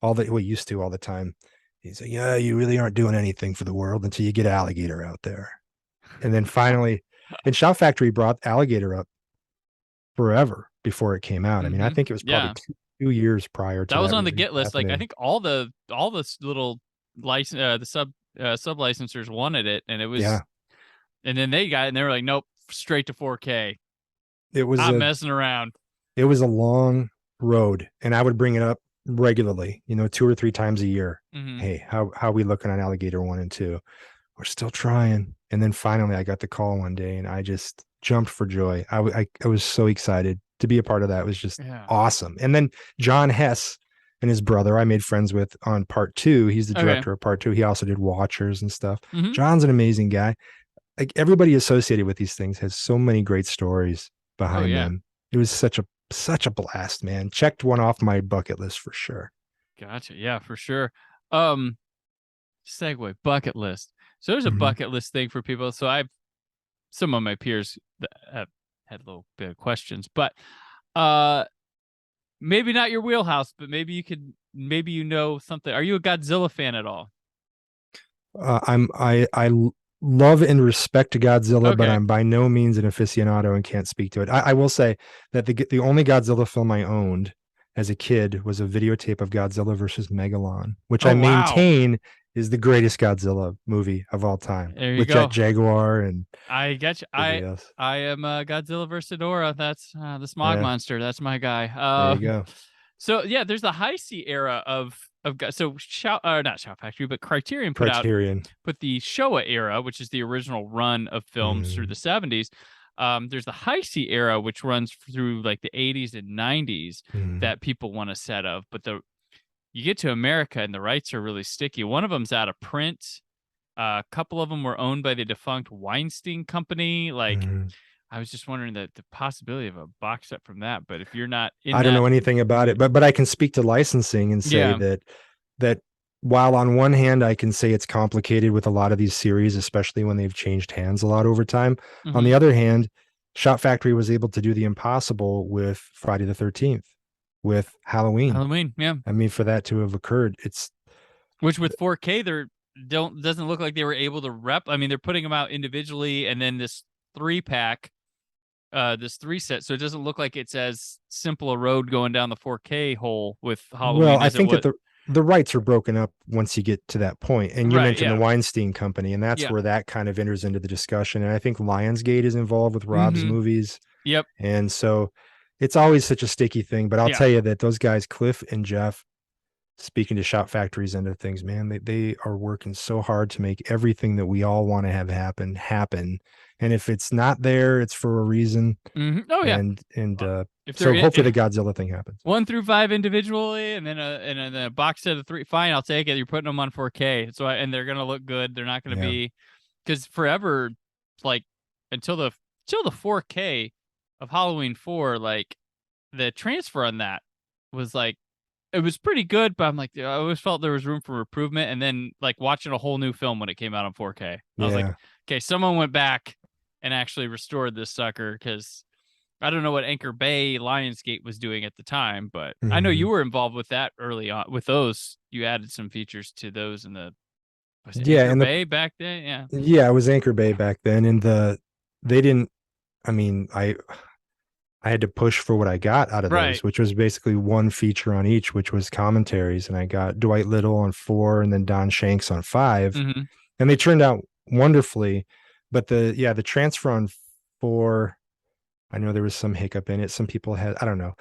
used to all the time. He's like, yeah, you really aren't doing anything for the world until you get Alligator out there. And then finally, and Shout Factory brought Alligator up forever before it came out. I mean, I Mhm. think it was probably Yeah. 2 years prior to That was on the release get list. Like I happening. think all the little license sub licensors wanted it, and it was Yeah. and then they got it and they were like, nope, straight to 4K. It was Not messing around. it was a long road, and I would bring it up regularly, 2 or 3 times a year. Mhm. Hey, how we looking on Alligator 1 and 2? We're still trying. And then finally I got the call one day and I just jumped for joy. I was so excited to be a part of that. It was just Yeah. awesome. And then John Hess and his brother I made friends with on part 2. He's the director of part 2. He also did Watchers and stuff. Mhm. John's an amazing guy. Like everybody associated with these things has so many great stories behind them. It was such a blast, man. Checked one off my bucket list for sure. Gotcha. Yeah, for sure. Segue bucket list. So there's a Mhm. bucket list thing for people. So some of my peers that have had a little bit of questions, but maybe not your wheelhouse, but maybe you know something. Are you a Godzilla fan at all? I love and respect Godzilla, but Okay. I'm by no means an aficionado and can't speak to it. I will say that the only Godzilla film I owned as a kid was a videotape of Godzilla versus Megalon, which I Oh, wow. maintain is the greatest Godzilla movie of all time. There you with go. Jet Jaguar and I get you. everybody else. I am Godzilla versus Ghidorah. That's the smog Yeah. monster. That's my guy. There you go. So yeah, there's the high C era of so not Shout Factory, but Criterion put the Showa era, which is the original run of films through the 70s. There's the high C era, which runs through like the 80s and 90s that people want a set of, but you get to America and the rights are really sticky. One of them's out of print. A couple of them were owned by the defunct Weinstein Company. Like, I was just wondering the possibility of a box set from that. But if you're not in I don't know anything about it, but I can speak to licensing and say that while on one hand I can say it's complicated with a lot of these series, especially when they've changed hands a lot over time. On the other hand, Shout Factory was able to do the impossible with Friday the 13th, with Halloween. Yeah. I mean, for that to have occurred, which with 4K doesn't look like they were able to rep. I mean, they're putting them out individually, and then this 3-pack. This 3 set, so it doesn't look like it's as simple a road going down the 4K hole with Halloween. Well, I think that the rights are broken up once you get to that point. And you mentioned the Weinstein Company, and that's where that kind of enters into the discussion. And I think Lionsgate is involved with Rob's movies. Yep. And so it's always such a sticky thing. But I'll tell you that those guys, Cliff and Jeff, speaking to Shout Factory's end of things, man, they are working so hard to make everything that we all want to have happen. And if it's not there, it's for a reason. Oh yeah. And so hopefully the Godzilla thing happens. 1 through 5 individually, and then a box set of 3. Fine, I'll take it. You're putting them on 4K, and they're gonna look good. They're not gonna be, because forever, like until the 4K of Halloween 4, like the transfer on that was like, it was pretty good, but I'm like, I always felt there was room for improvement. And then like watching a whole new film when it came out on 4K, I was like, okay, someone went back and actually restored this sucker, because I don't know what Anchor Bay Lionsgate was doing at the time, but I know you were involved with that early on. With those, you added some features to those in the Anchor Bay back then. Yeah, it was Anchor Bay back then, and they didn't. I mean, I had to push for what I got out of those, which was basically 1 feature on each, which was commentaries, and I got Dwight Little on 4 and then Don Shanks on 5, and they turned out wonderfully. But the transfer on 4, I know there was some hiccup in it. Some people I don't know.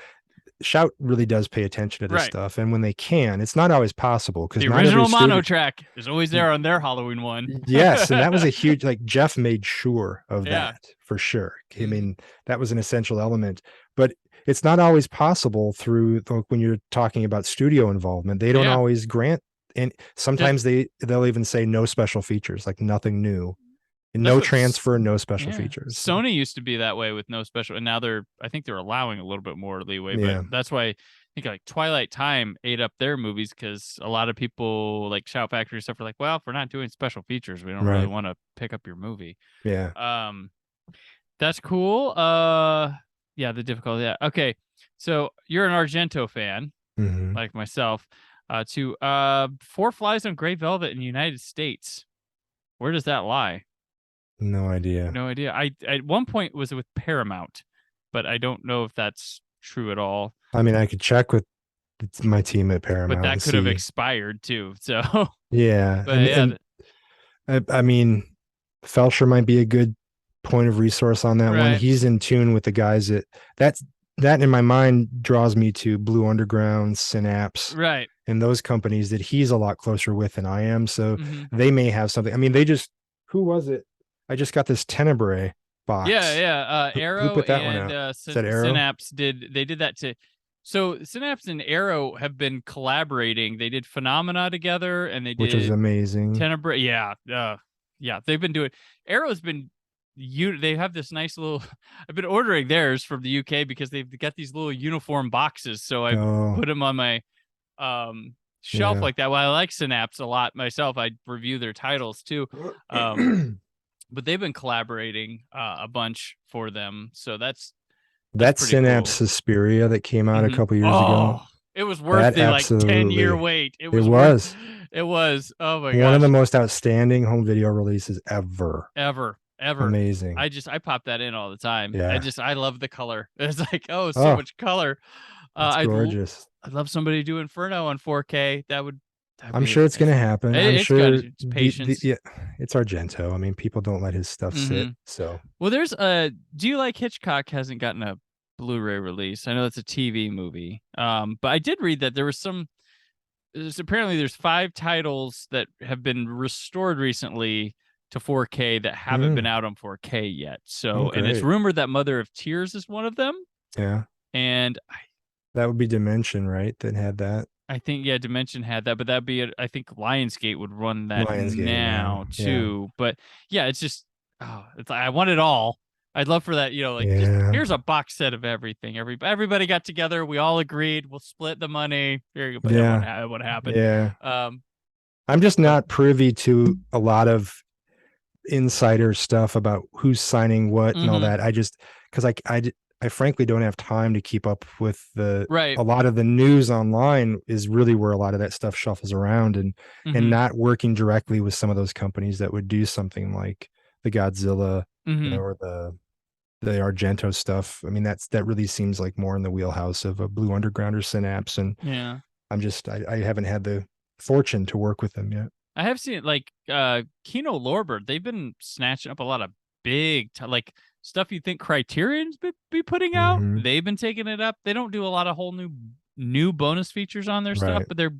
Shout really does pay attention to this stuff, and when they can, it's not always possible, because the original mono track is always there on their Halloween one. Yes, and that was a huge, like, Jeff made sure of that for sure. I mean, that was an essential element, but it's not always possible through when you're talking about studio involvement. They don't always grant, and sometimes they'll even say no special features, like nothing new. No transfer, no special features. Sony used to be that way with no special, and now I think they're allowing a little bit more leeway. But that's why I think like Twilight Time ate up their movies, because a lot of people like Shout Factory stuff are like, well, if we're not doing special features, we don't really want to pick up your movie. Yeah. That's cool. The difficulty. Yeah. Okay. So you're an Argento fan, like myself. To 4 Flies on Gray Velvet in the United States. Where does that lie? No idea. I at one point was with Paramount, but I don't know if that's true at all. I mean, I could check with it's my team at but Paramount that and could have see. expired too. So, Yeah, but yeah, I mean, Felsher might be a good point of resource on that one. right, He's in tune with the guys that in my mind draws me to Blue Underground, Synapse, right. and those companies that he's a lot closer with than I am. So Hmm. they may have something. I mean, who was it? I just got this Tenebrae box. Yeah. Who Arrow put that one and out? Is that Arrow? Synapse did that to. So Synapse and Arrow have been collaborating. They did Phenomena together, and they Which was did amazing. Tenebrae. Yeah. They've been doing. Arrow's been. They have this nice little. I've been ordering theirs from the UK because they've got these little uniform boxes. So I Oh, put them on my shelf yeah. like that. Well, I like Synapse a lot myself. I review their titles too. But they've been collaborating a bunch for them, so that's That pretty Synapse cool. Suspiria that came out a couple years ago. Oh, it was worth That the like 10-year absolutely, wait. It it was worth. was It was. Oh my one of the gosh, most outstanding home video releases ever. ever. Amazing. I pop that in all the time. Yeah. I love the color. It's like so Oh, much color. it's gorgeous. I'd love somebody to do Inferno on 4K. I'm sure it's going to happen. I'm It's sure got patience. yeah, it's Argento. I mean, people don't let his stuff sit. So, well, there's Do You Like Hitchcock hasn't gotten a Blu-ray release. I know it's a TV movie. But I did read that apparently there's 5 titles that have been restored recently to 4K that haven't been out on 4K yet. So, and it's rumored that Mother of Tears is one of them. Yeah. And that would be Dimension, right? That had that. I think Dimension had that, but that'd be I think Lionsgate would run that now too. Yeah. But yeah, it's just I want it all. I'd love for that, here's a box set of everything. Everybody got together, we all agreed, we'll split the money. Here you go. But what happened. Yeah. I'm just not privy to a lot of insider stuff about who's signing what and all that. I just because I frankly don't have time to keep up with a lot of the news online is really where a lot of that stuff shuffles around and not working directly with some of those companies that would do something like the Godzilla or the Argento stuff. I mean, that really seems like more in the wheelhouse of a Blue Underground or Synapse. And I haven't had the fortune to work with them yet. I have seen like Kino Lorber. They've been snatching up a lot of big like stuff you think Criterion's be putting out. They've been taking it up. They don't do a lot of whole new bonus features on their stuff, but they're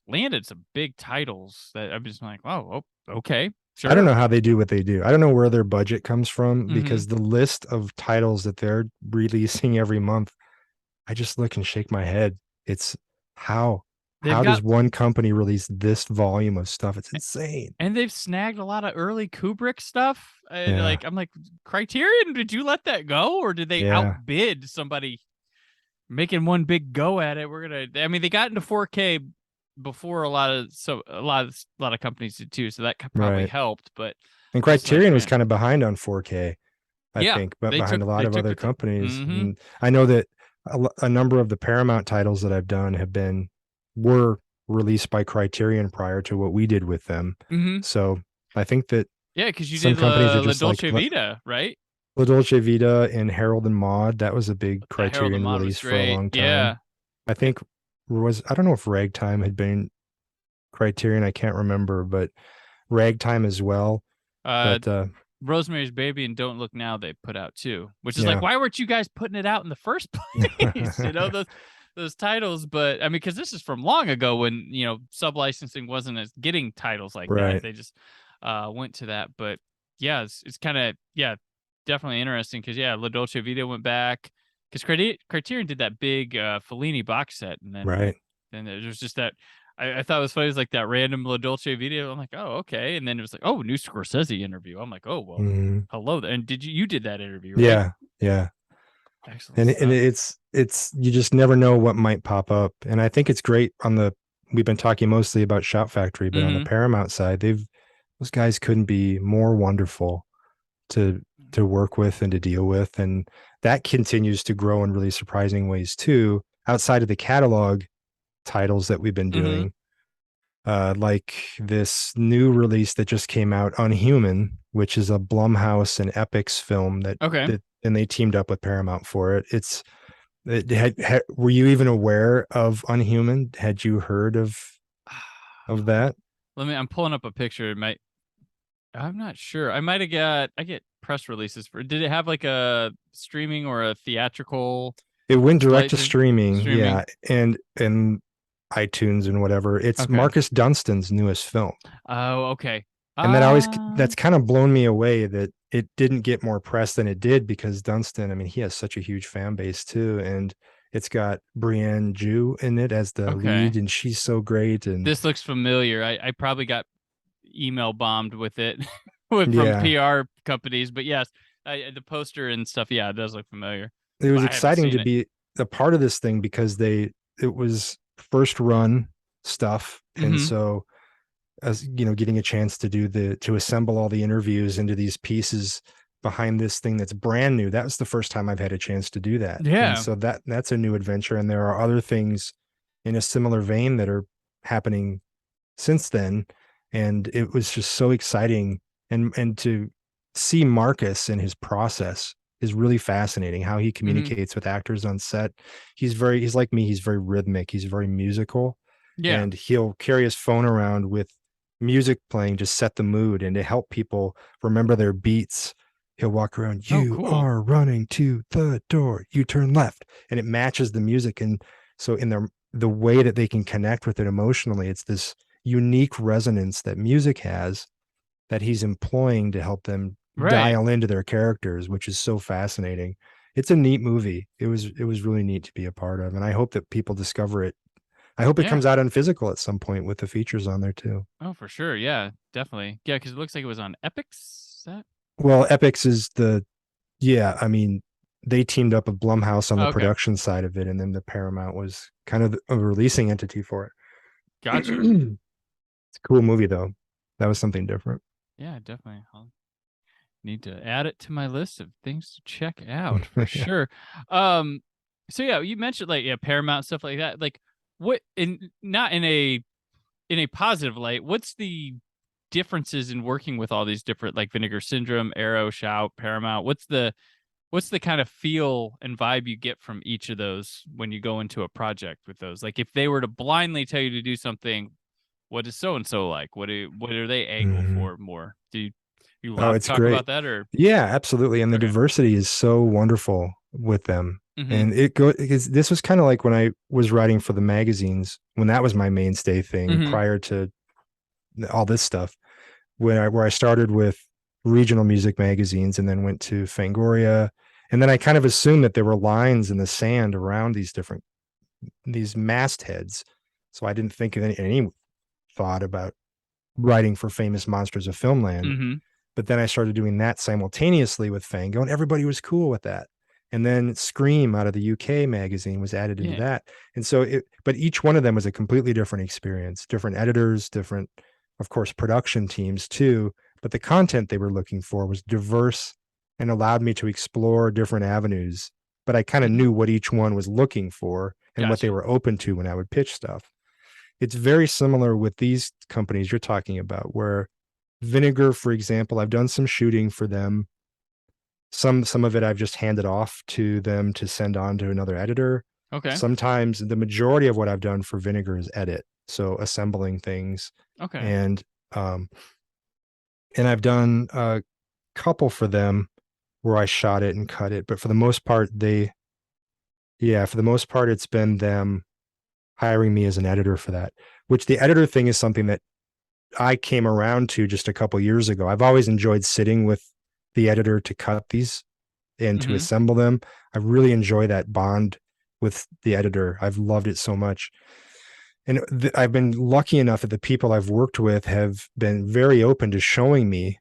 landed some big titles that I'm just like, oh, okay. Sure. I don't know how they do what they do. I don't know where their budget comes from because the list of titles that they're releasing every month, I just look and shake my head. It's how does one company release this volume of stuff? It's insane. And they've snagged a lot of early Kubrick stuff. I'm like, Criterion, did you let that go, or did they outbid somebody making one big go at it? They got into 4K before a lot of companies did too, so that probably helped. And Criterion was kind of behind on 4K, I think, but behind a lot of other companies. And I know that a number of the Paramount titles that I've done were released by Criterion prior to what we did with them. So I think that because you did La Dolce Vita, right? La Dolce Vita and Harold and Maude, that was a big Criterion release for a long time. Yeah, I think I don't know if Ragtime had been Criterion, I can't remember, but Ragtime as well. But Rosemary's Baby and Don't Look Now they put out too, which is like, why weren't you guys putting it out in the first place? Those titles. But I mean, because this is from long ago when sub-licensing wasn't as getting titles like that. They just went to that. But yeah, it's kind of definitely interesting because La Dolce Vita went back because Criterion did that big Fellini box set, and then there was just that. I thought it was funny. It was like that random La Dolce video. I'm like, oh, okay. And then it was like, oh, new Scorsese interview. I'm like, oh, well, hello. And you did that interview, right? Yeah. Excellent. And it's you just never know what might pop up. And I think it's great we've been talking mostly about Shout Factory, but on the Paramount side, those guys couldn't be more wonderful to work with and to deal with. And that continues to grow in really surprising ways too, outside of the catalog titles that we've been doing. Like this new release that just came out, Unhuman, which is a Blumhouse and Epix film and they teamed up with Paramount for it. Were you even aware of Unhuman? Had you heard of that? I'm pulling up a picture. I'm not sure. I get press releases for. Did it have like a streaming or a theatrical It went direct to slightly streaming, streaming? yeah, and iTunes and whatever. It's Okay. Marcus Dunstan's newest film. Oh, okay. And that's kind of blown me away that it didn't get more press than it did, because Dunstan, I mean, he has such a huge fan base too. And it's got Brienne Jew in it as the Okay. lead, and she's so great. And This looks familiar. I probably got email bombed with it from yeah, PR companies, but yes, the poster and stuff. Yeah, it does look familiar. it was But I haven't exciting to seen it. be a part of this thing because it was first run stuff. And Mhm. so, as you know, getting a chance to assemble all the interviews into these pieces behind this thing that's brand new, that was the first time I've had a chance to do that. And Yeah. so that's a new adventure. And there are other things in a similar vein that are happening since then. And it was just so exciting. And to see Marcus and his process is really fascinating, how he Mhm. communicates with actors on set. He's like me, he's very rhythmic, he's very musical, Yeah. and he'll carry his phone around with music playing, just set the mood. And to help people remember their beats, he'll walk around, Oh, you cool. are running to the door, you turn left, and it matches the music. And so in the way that they can connect with it emotionally, it's this unique resonance that music has that he's employing to help them Right. dial into their characters, which is so fascinating. It's a neat movie. It was really neat to be a part of, and I hope that people discover it. I hope it Yeah. comes out on physical at some point with the features on there too. Oh, for sure. Yeah, definitely. Yeah, because it looks like it was on Epix. Is that? Well, Epix is yeah, I mean, they teamed up with Blumhouse on the Oh, okay. production side of it, and then the Paramount was kind of a releasing entity for it. Gotcha. It's a cool movie though. That was something different. Yeah, definitely. I'll need to add it to my list of things to check out for Yeah. sure. So yeah, you mentioned like Paramount stuff like that. Like what in not in a positive light, what's the differences in working with all these different like Vinegar Syndrome, Arrow, Shout, Paramount? What's the kind of feel and vibe you get from each of those when you go into a project with those? Like if they were to blindly tell you to do something, what is so and so like? What are they angle Mhm. for more? You Oh, allowed to it's talk great. about that or Yeah, absolutely. And the okay? diversity is so wonderful with them. Mm-hmm. And because this was kind of like when I was writing for the magazines, when that was my mainstay thing Mm-hmm. prior to all this stuff, where I started with regional music magazines and then went to Fangoria. And then I kind of assumed that there were lines in the sand around these mastheads. So I didn't think of any thought about writing for famous monsters of filmland. Mm-hmm. But then I started doing that simultaneously with Fango, and everybody was cool with that. And then Scream out of the UK magazine was added into Yeah. that. And so but each one of them was a completely different experience, different editors, different, of course, production teams too. But the content they were looking for was diverse and allowed me to explore different avenues. But I kind of Mm-hmm. knew what each one was looking for and what they Gotcha. were open to when I would pitch stuff. It's very similar with these companies you're talking about, where Vinegar, for example, I've done some shooting for them. Some of it I've just handed off to them to send on to another editor. Okay. Sometimes the majority of what I've done for Vinegar is edit, so assembling things. Okay. And and I've done a couple for them where I shot it and cut it, but for the most part for the most part it's been them hiring me as an editor for that, which the editor thing is something that I came around to just a couple years ago. I've always enjoyed sitting with the editor to cut these and to Mm-hmm. assemble them. I really enjoy that bond with the editor. I've loved it so much. And I've been lucky enough that the people I've worked with have been very open to showing me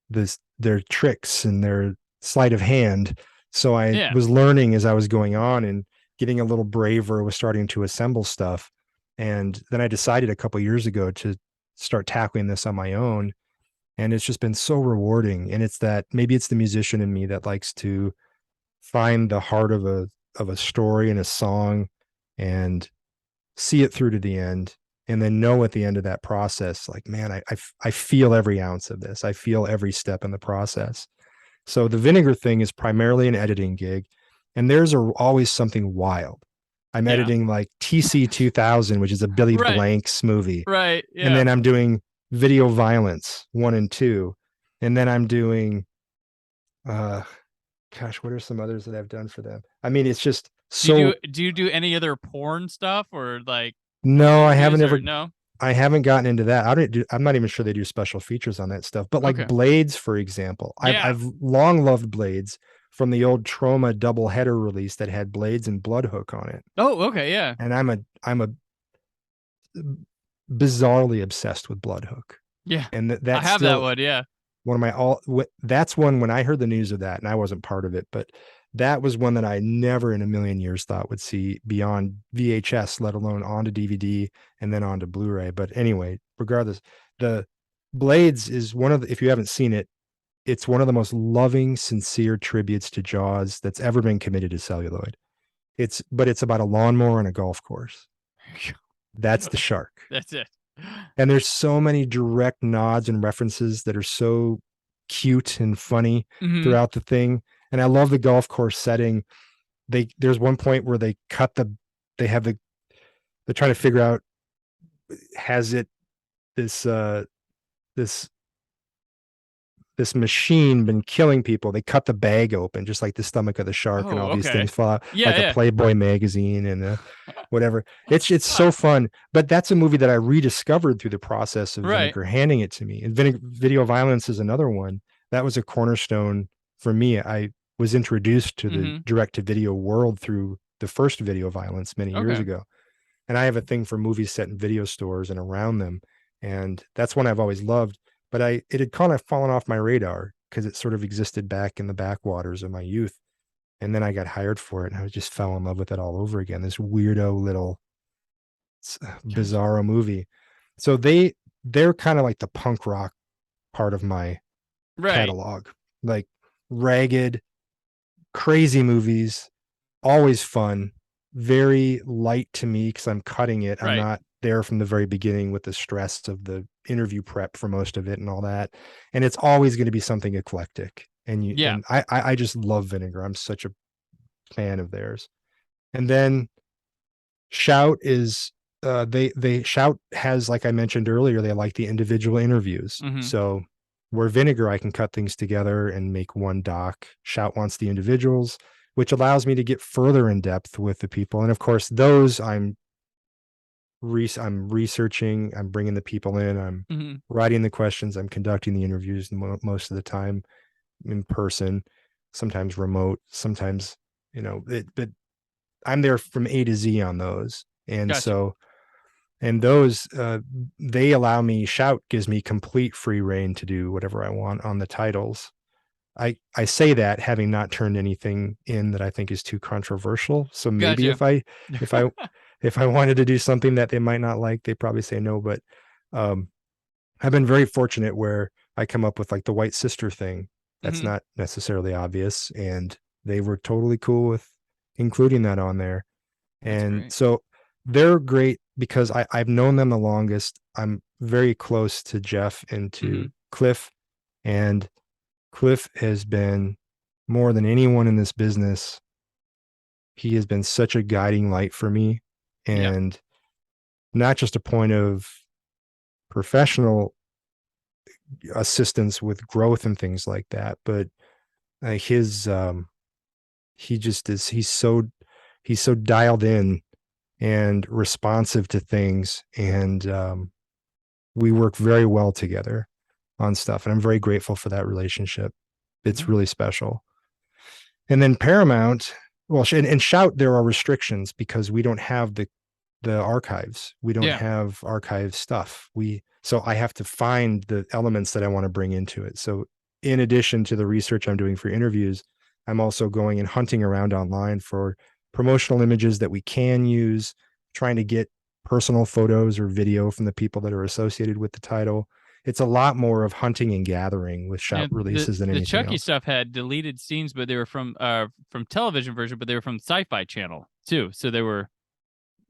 their tricks and their sleight of hand. So I Yeah. was learning as I was going on and getting a little braver with starting to assemble stuff. And then I decided a couple years ago to start tackling this on my own. And it's just been so rewarding. And maybe it's the musician in me that likes to find the heart of a story and a song and see it through to the end, and then know at the end of that process, like, man, I feel every ounce of this. I feel every step in the process. So the Vinegar thing is primarily an editing gig. and theirs are always something wild. I'm editing like TC 2000, which is a Billy Right. Blanks movie. Right. Yeah. And then I'm doing Video Violence 1 and 2. And then I'm doing gosh, what are some others that I've done for them? I mean, it's just so do you do any other porn stuff or like no, I haven't movies, or ever no? I haven't gotten into that. I'm not even sure they do special features on that stuff. But like Okay. Blades, for example, Yeah. I've long loved Blades from the old Troma double header release that had Blades and Bloodhook on it. Oh, okay, yeah. And I'm a bizarrely obsessed with Bloodhook. Yeah. And that's I have still that one, yeah. one of my that's one when I heard the news of that, and I wasn't part of it, but that was one that I never in a million years thought would see beyond VHS, let alone onto DVD and then onto Blu-ray. But anyway, regardless, the Blades is one of the, if you haven't seen it, it's one of the most loving, sincere tributes to Jaws that's ever been committed to celluloid. But it's about a lawnmower on a golf course. That's the shark. That's it. And there's so many direct nods and references that are so cute and funny throughout the thing. And I love the golf course setting. There's one point where they're trying to figure out, has it this machine been killing people? They cut the bag open, just like the stomach of the shark, and all these things fall out, like a Playboy magazine and whatever. It's so fun. But that's a movie that I rediscovered through the process of Vinegar handing it to me. And Video Violence is another one that was a cornerstone for me. I was introduced to the direct-to-video world through the first Video Violence many years ago. And I have a thing for movies set in video stores and around them. And that's one I've always loved. But it had kind of fallen off my radar because it sort of existed back in the backwaters of my youth. And then I got hired for it, and I just fell in love with it all over again. This weirdo little bizarro movie. So they're kind of like the punk rock part of my catalog, like ragged, crazy movies, always fun, very light to me because I'm cutting it. I'm not there from the very beginning with the stress of the interview prep for most of it and all that. And it's always going to be something eclectic. And I just love Vinegar. I'm such a fan of theirs. And then Shout is Shout has, like I mentioned earlier, they like the individual interviews. So where Vinegar, I can cut things together and make one doc. Shout wants the individuals, which allows me to get further in depth with the people. And of course, those I'm researching, I'm bringing the people in, I'm writing the questions, I'm conducting the interviews most of the time in person, sometimes remote, sometimes, but I'm there from A to Z on those. And and those, they allow me, Shout gives me complete free reign to do whatever I want on the titles. I say that having not turned anything in that I think is too controversial. So maybe if I wanted to do something that they might not like, they probably say no. But I've been very fortunate where I come up with like the White Sister thing. That's not necessarily obvious. And they were totally cool with including that on there. And so they're great because I've known them the longest. I'm very close to Jeff and to Cliff. And Cliff has been, more than anyone in this business, he has been such a guiding light for me. And not just a point of professional assistance with growth and things like that, but he just is, he's so dialed in and responsive to things. And we work very well together on stuff. And I'm very grateful for that relationship. It's really special. And then Paramount, well, and Shout, there are restrictions because we don't have the archives. We don't have archive stuff. So I have to find the elements that I want to bring into it. So in addition to the research I'm doing for interviews, I'm also going and hunting around online for promotional images that we can use, trying to get personal photos or video from the people that are associated with the title. It's a lot more of hunting and gathering with Shout releases than anything else. The Chucky stuff had deleted scenes, but they were from television version, but they were from Sci-Fi Channel too. So they were,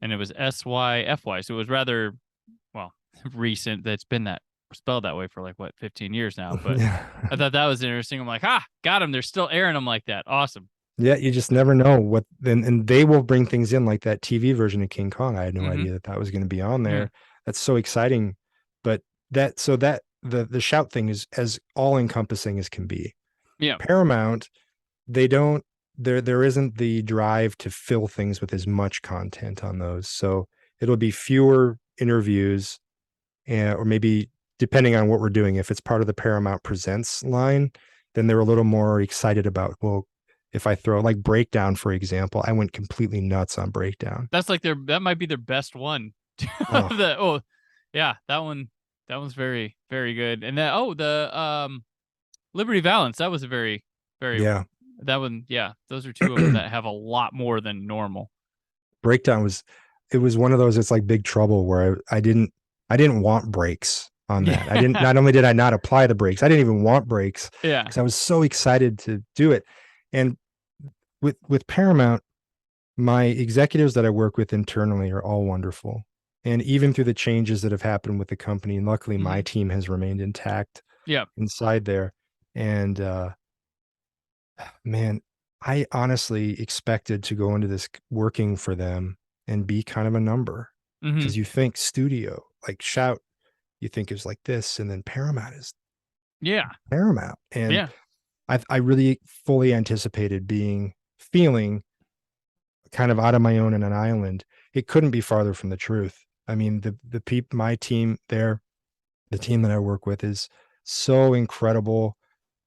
and it was SYFY. So it was rather, well, recent. That's been that spelled that way for like 15 years now. But I thought that was interesting. I'm like, got them. They're still airing them like that. Awesome. Yeah, you just never know what. And they will bring things in like that TV version of King Kong. I had no Mhm. idea that that was going to be on Yeah. there. That's so exciting. But that the shout thing is as all encompassing as can be. Yeah. Paramount, they don't there isn't the drive to fill things with as much content on those. So it'll be fewer interviews, or maybe depending on what we're doing. If it's part of the Paramount Presents line, then they're a little more excited about, well, if I throw like Breakdown, for example, I went completely nuts on Breakdown. That's like that might be their best one. Oh, Yeah, that one's very, very good. And the Liberty Valance, that was a very, very yeah. that one, yeah, those are two of them that have a lot more than normal. Breakdown was it was one of those, it's like Big Trouble, where I didn't want breaks on that. I didn't Yeah. Not only did I not apply the brakes, I didn't even want breaks Yeah. because I was so excited to do it. And with Paramount, my executives that I work with internally are all wonderful. And even through the changes that have happened with the company, and luckily my Mhm. team has remained intact Yeah. inside there. And man, I honestly expected to go into this working for them and be kind of a number, Mhm. because you think studio, like Shout, you think is like this, and then Paramount is Yeah. Paramount. And Yeah. I really fully anticipated feeling kind of out of my own in an island. It couldn't be farther from the truth. I mean, my team there, the team that I work with is so incredible,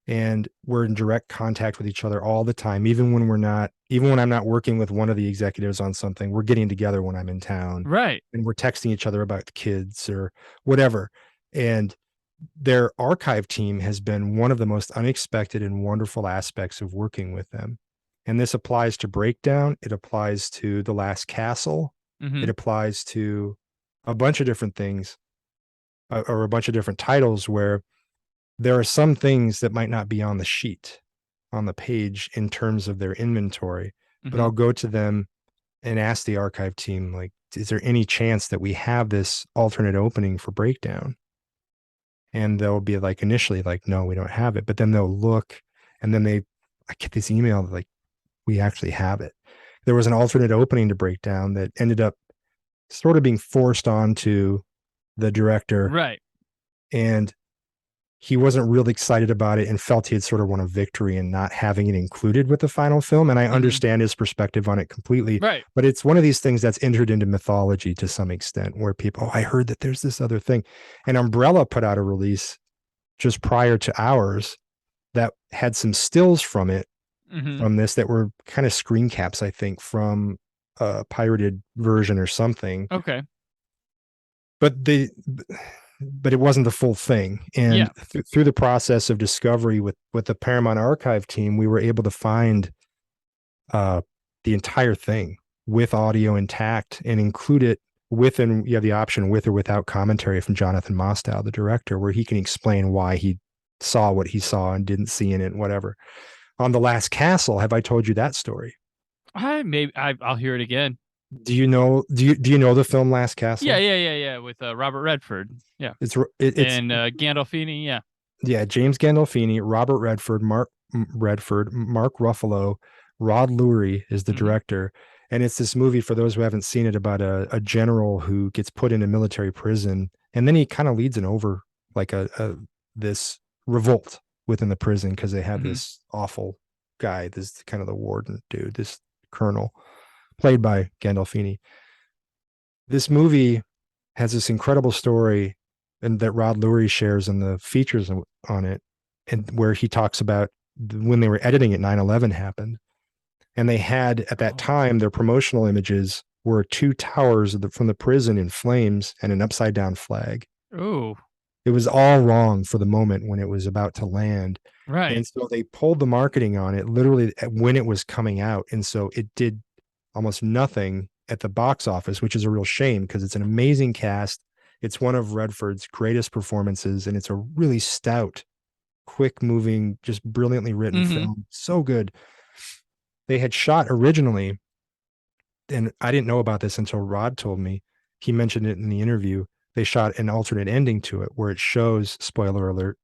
and we're in direct contact with each other all the time. Even when I'm not working with one of the executives on something, we're getting together when I'm in town, Right. and we're texting each other about the kids or whatever. And their archive team has been one of the most unexpected and wonderful aspects of working with them. And this applies to Breakdown. It applies to The Last Castle. It Mhm. applies to a bunch of different things, or a bunch of different titles, where there are some things that might not be on the sheet, on the page in terms of their inventory, but Mhm. I'll go to them and ask the archive team, like, is there any chance that we have this alternate opening for Breakdown? And they'll be like, initially like, no, we don't have it. But then they'll look, and then I get this email like, we actually have it. There was an alternate opening to Breakdown that ended up sort of being forced onto the director, Right. and he wasn't real excited about it and felt he had sort of won a victory in not having it included with the final film. And I Mhm. understand his perspective on it completely, Right. but it's one of these things that's entered into mythology to some extent, where people, oh, I heard that there's this other thing. And Umbrella put out a release just prior to ours that had some stills Mhm. from this that were kind of screen caps, I think, from a pirated version or something. Okay. But but it wasn't the full thing. Yeah. And through the process of discovery with the Paramount Archive team, we were able to find uh, the entire thing with audio intact and include it with, and you have the option with or without commentary from Jonathan Mostow, the director, where he can explain why he saw what he saw and didn't see in it, whatever. On The Last Castle, have I told you that story? I'll hear it again. Do you know the film Last Yeah, Castle? yeah, yeah, yeah. With Robert Redford. Yeah. It's And Gandolfini. Yeah. yeah, James Gandolfini, Robert Redford, Mark Ruffalo, Rod Lurie is the Mhm. director. And it's this movie, for those who haven't seen it, about a general who gets put in a military prison, and then he kind of leads an over like a this revolt within the prison, because they have Mhm. this awful guy, this kind of the warden dude, this colonel, played by Gandolfini. This movie has this incredible story, and that Rod Lurie shares in the features on it, and where he talks about when they were editing it, 9/11 happened, and they had at that Oh. time their promotional images were two towers from the prison in flames and an upside down flag. Ooh. It was all wrong for the moment when it was about to land. Right. And so they pulled the marketing on it literally when it was coming out. And so it did almost nothing at the box office, which is a real shame, because it's an amazing cast. It's one of Redford's greatest performances, and it's a really stout, quick moving, just brilliantly written Mhm. film. So good. They had shot originally, and I didn't know about this until Rod told me. He mentioned it in the interview. They shot an alternate ending to it where it shows, spoiler alert,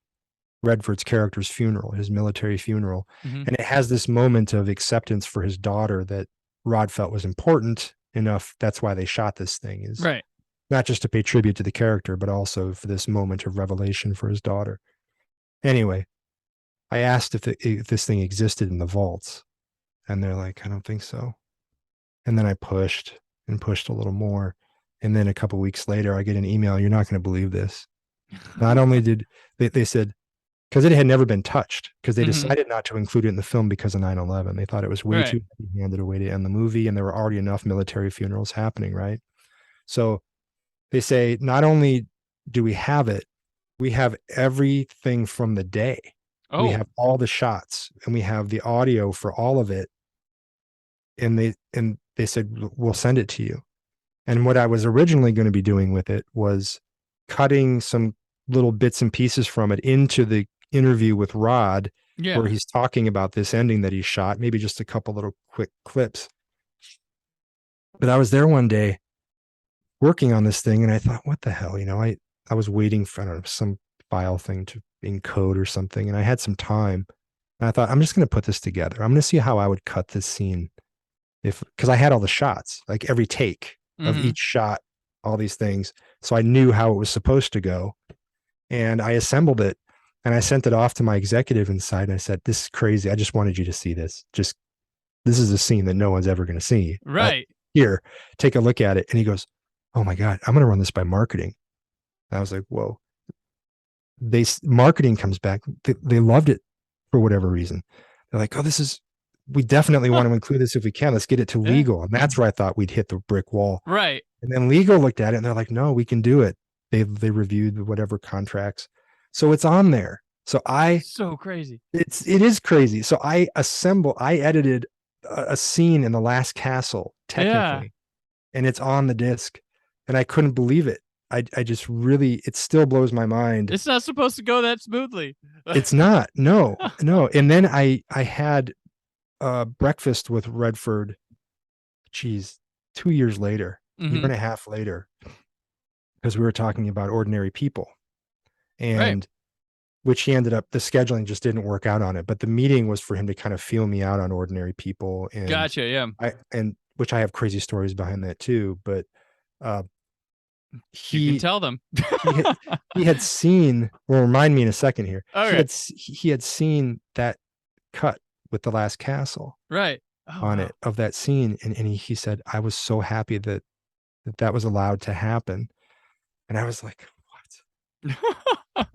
Redford's character's funeral, his military funeral. Mhm. And it has this moment of acceptance for his daughter that Rod felt was important enough. That's why they shot this thing, is Right. not just to pay tribute to the character, but also for this moment of revelation for his daughter. Anyway, I asked if this thing existed in the vaults, and they're like, I don't think so. And then I pushed and pushed a little more. And then a couple weeks later, I get an email. You're not going to believe this. Not only did they said, because it had never been touched, because they Mhm. decided not to include it in the film because of 9/11. They thought it was way Right. too handed away to end the movie, and there were already enough military funerals happening, right? So they say, not only do we have it, we have everything from the day. We Oh, have all the shots, and we have the audio for all of it. And they said, we'll send it to you. And what I was originally going to be doing with it was cutting some little bits and pieces from it into the interview with Rod, yeah. where he's talking about this ending that he shot, maybe just a couple little quick clips. But I was there one day working on this thing, and I thought, what the hell? I was waiting for, I don't know, some file thing to encode or something, and I had some time. And I thought, I'm just going to put this together. I'm going to see how I would cut this scene, because I had all the shots, like every take of Mhm. each shot, all these things. So I knew how it was supposed to go. And I assembled it, and I sent it off to my executive inside. And I said, this is crazy. I just wanted you to see this. This is a scene that no one's ever going to see. Right. Here, take a look at it. And he goes, oh my God, I'm going to run this by marketing. And I was like, whoa. Marketing comes back. They loved it for whatever reason. They're like, oh, we definitely want to include this if we can. Let's get it to Yeah. legal. And that's where I thought we'd hit the brick wall. Right. And then legal looked at it, and they're like, no, we can do it. They reviewed whatever contracts. So it's on there. So So crazy. it is crazy. So I edited a scene in The Last Castle, technically, and it's on the disc, and I couldn't believe it. I just really, it still blows my mind. It's not supposed to go that smoothly. It's not. No. And then I had breakfast with Redford, 2 years later, year and a half later, because we were talking about Ordinary People, and which he ended up, the scheduling just didn't work out on it, but the meeting was for him to kind of feel me out on Ordinary People. And Gotcha. Yeah. which I have crazy stories behind that too. But You can tell them. he had seen, well, remind me in a second here. Okay. He had seen that cut with The Last Castle Right. on it, of that scene. And he said, I was so happy that was allowed to happen. And I was like, what?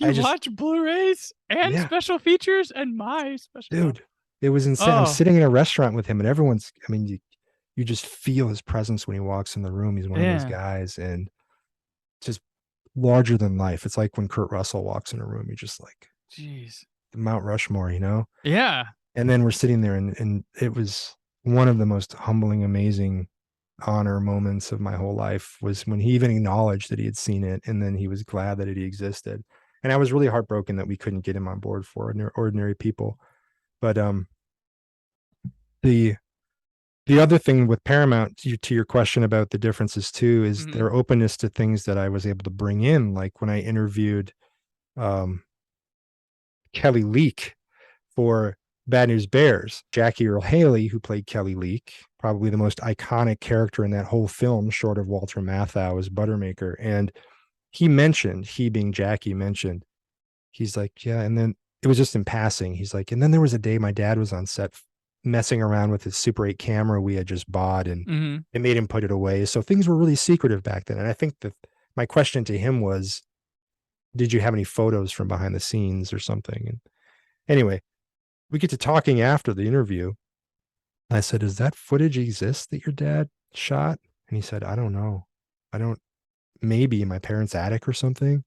You watch Blu-rays and special features and my special. Dude, it was insane. I'm sitting in a restaurant with him, and everyone's, I mean, you just feel his presence when he walks in the room. He's one of those guys, and just larger than life. It's like when Kurt Russell walks in a room, you're just like, jeez, Mount Rushmore, Yeah. And then we're sitting there, and it was one of the most humbling, amazing honor moments of my whole life, was when he even acknowledged that he had seen it, and then he was glad that it existed. And I was really heartbroken that we couldn't get him on board for Ordinary People. But the other thing with Paramount, to your question about the differences too, is their openness to things that I was able to bring in. Like when I interviewed Kelly Leak for Bad News Bears, Jackie Earle Haley, who played Kelly Leak, probably the most iconic character in that whole film, short of Walter Matthau as Buttermaker. And he being Jackie, mentioned, he's like, yeah. And then it was just in passing. He's like, and then there was a day my dad was on set messing around with his Super 8 camera we had just bought, and it made him put it away. So things were really secretive back then. And I think that my question to him was, did you have any photos from behind the scenes or something? And anyway, we get to talking after the interview. I said, does that footage exist that your dad shot? And he said, I don't know. Maybe in my parents' attic or something.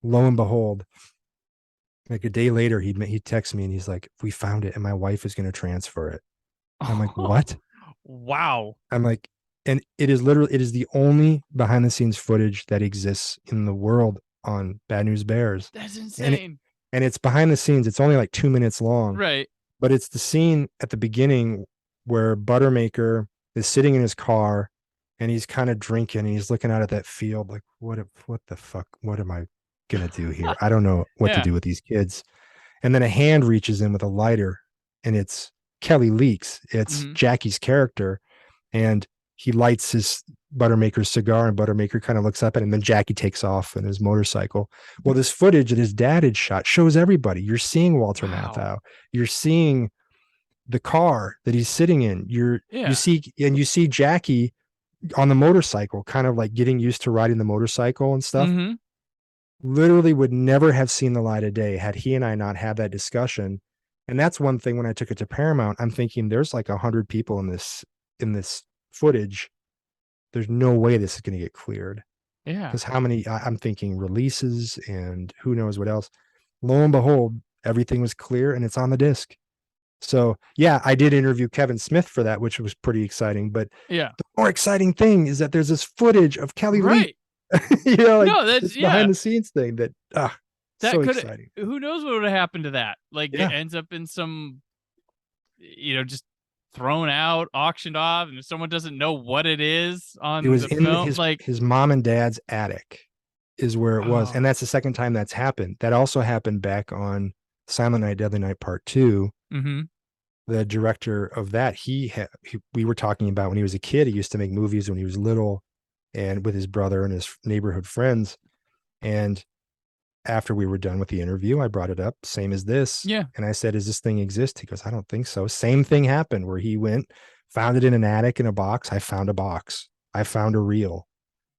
Lo and behold, like a day later, he texts me and he's like, we found it and my wife is going to transfer it. I'm like, what? Wow. I'm like, and it is the only behind the scenes footage that exists in the world on Bad News Bears. That's insane. And it's behind the scenes. It's only like 2 minutes long. Right. But it's the scene at the beginning where Buttermaker is sitting in his car and he's kind of drinking and he's looking out at that field like, what the fuck? What am I gonna do here? I don't know what to Yeah. do with these kids. And then a hand reaches in with a lighter, and it's Kelly Leaks. It's Mhm. Jackie's character, and he lights his Buttermaker's cigar, and Buttermaker kind of looks up at him, and then Jackie takes off in his motorcycle. Well, this footage that his dad had shot shows everybody. You're seeing Walter Wow. Matthau. You're seeing the car that he's sitting in. You Yeah. see Jackie on the motorcycle, kind of like getting used to riding the motorcycle and stuff. Mhm. Literally would never have seen the light of day had he and I not had that discussion. And that's one thing when I took it to Paramount, I'm thinking there's like 100 people in this footage. There's no way this is going to get cleared. Yeah. Because how many, I'm thinking releases and who knows what else. Lo and behold, everything was clear and it's on the disc. So yeah, I did interview Kevin Smith for that, which was pretty exciting. But Yeah. the more exciting thing is that there's this footage of Kelly Lee, Right. you know, like No, that's this yeah. behind the scenes thing that That so could exciting. who knows what would have happened to that? Like Yeah. it ends up in some just thrown out, auctioned off, and if someone doesn't know what it is on It was the in film, like his mom and dad's attic is where it was. oh, And that's the second time that's happened. That also happened back on Silent Night, Deadly Night Part 2. mm-hmm. The director of that, we were talking about when he was a kid, he used to make movies when he was little and with his brother and his neighborhood friends. And after we were done with the interview, I brought it up, same as this. Yeah. And I said, does this thing exist? He goes, I don't think so. Same thing happened where he went, found it in an attic in a box. I found a box. I found a reel.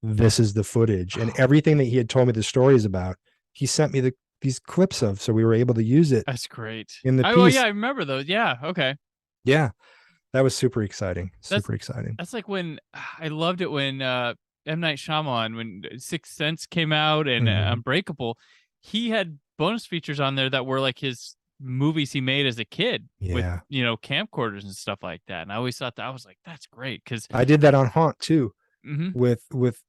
This is the footage. And everything that he had told me the stories about, he sent me these clips of, so we were able to use it. That's great. In the piece. Well, yeah, I remember those. Yeah, okay. Yeah. That was super exciting. Super exciting. That's like when I loved it when M. Night Shyamalan, when Sixth Sense came out and Unbreakable, he had bonus features on there that were like his movies he made as a kid with camcorders and stuff like that. And I always thought that I was like, that's great because I did that on Haunt too. Mm-hmm. With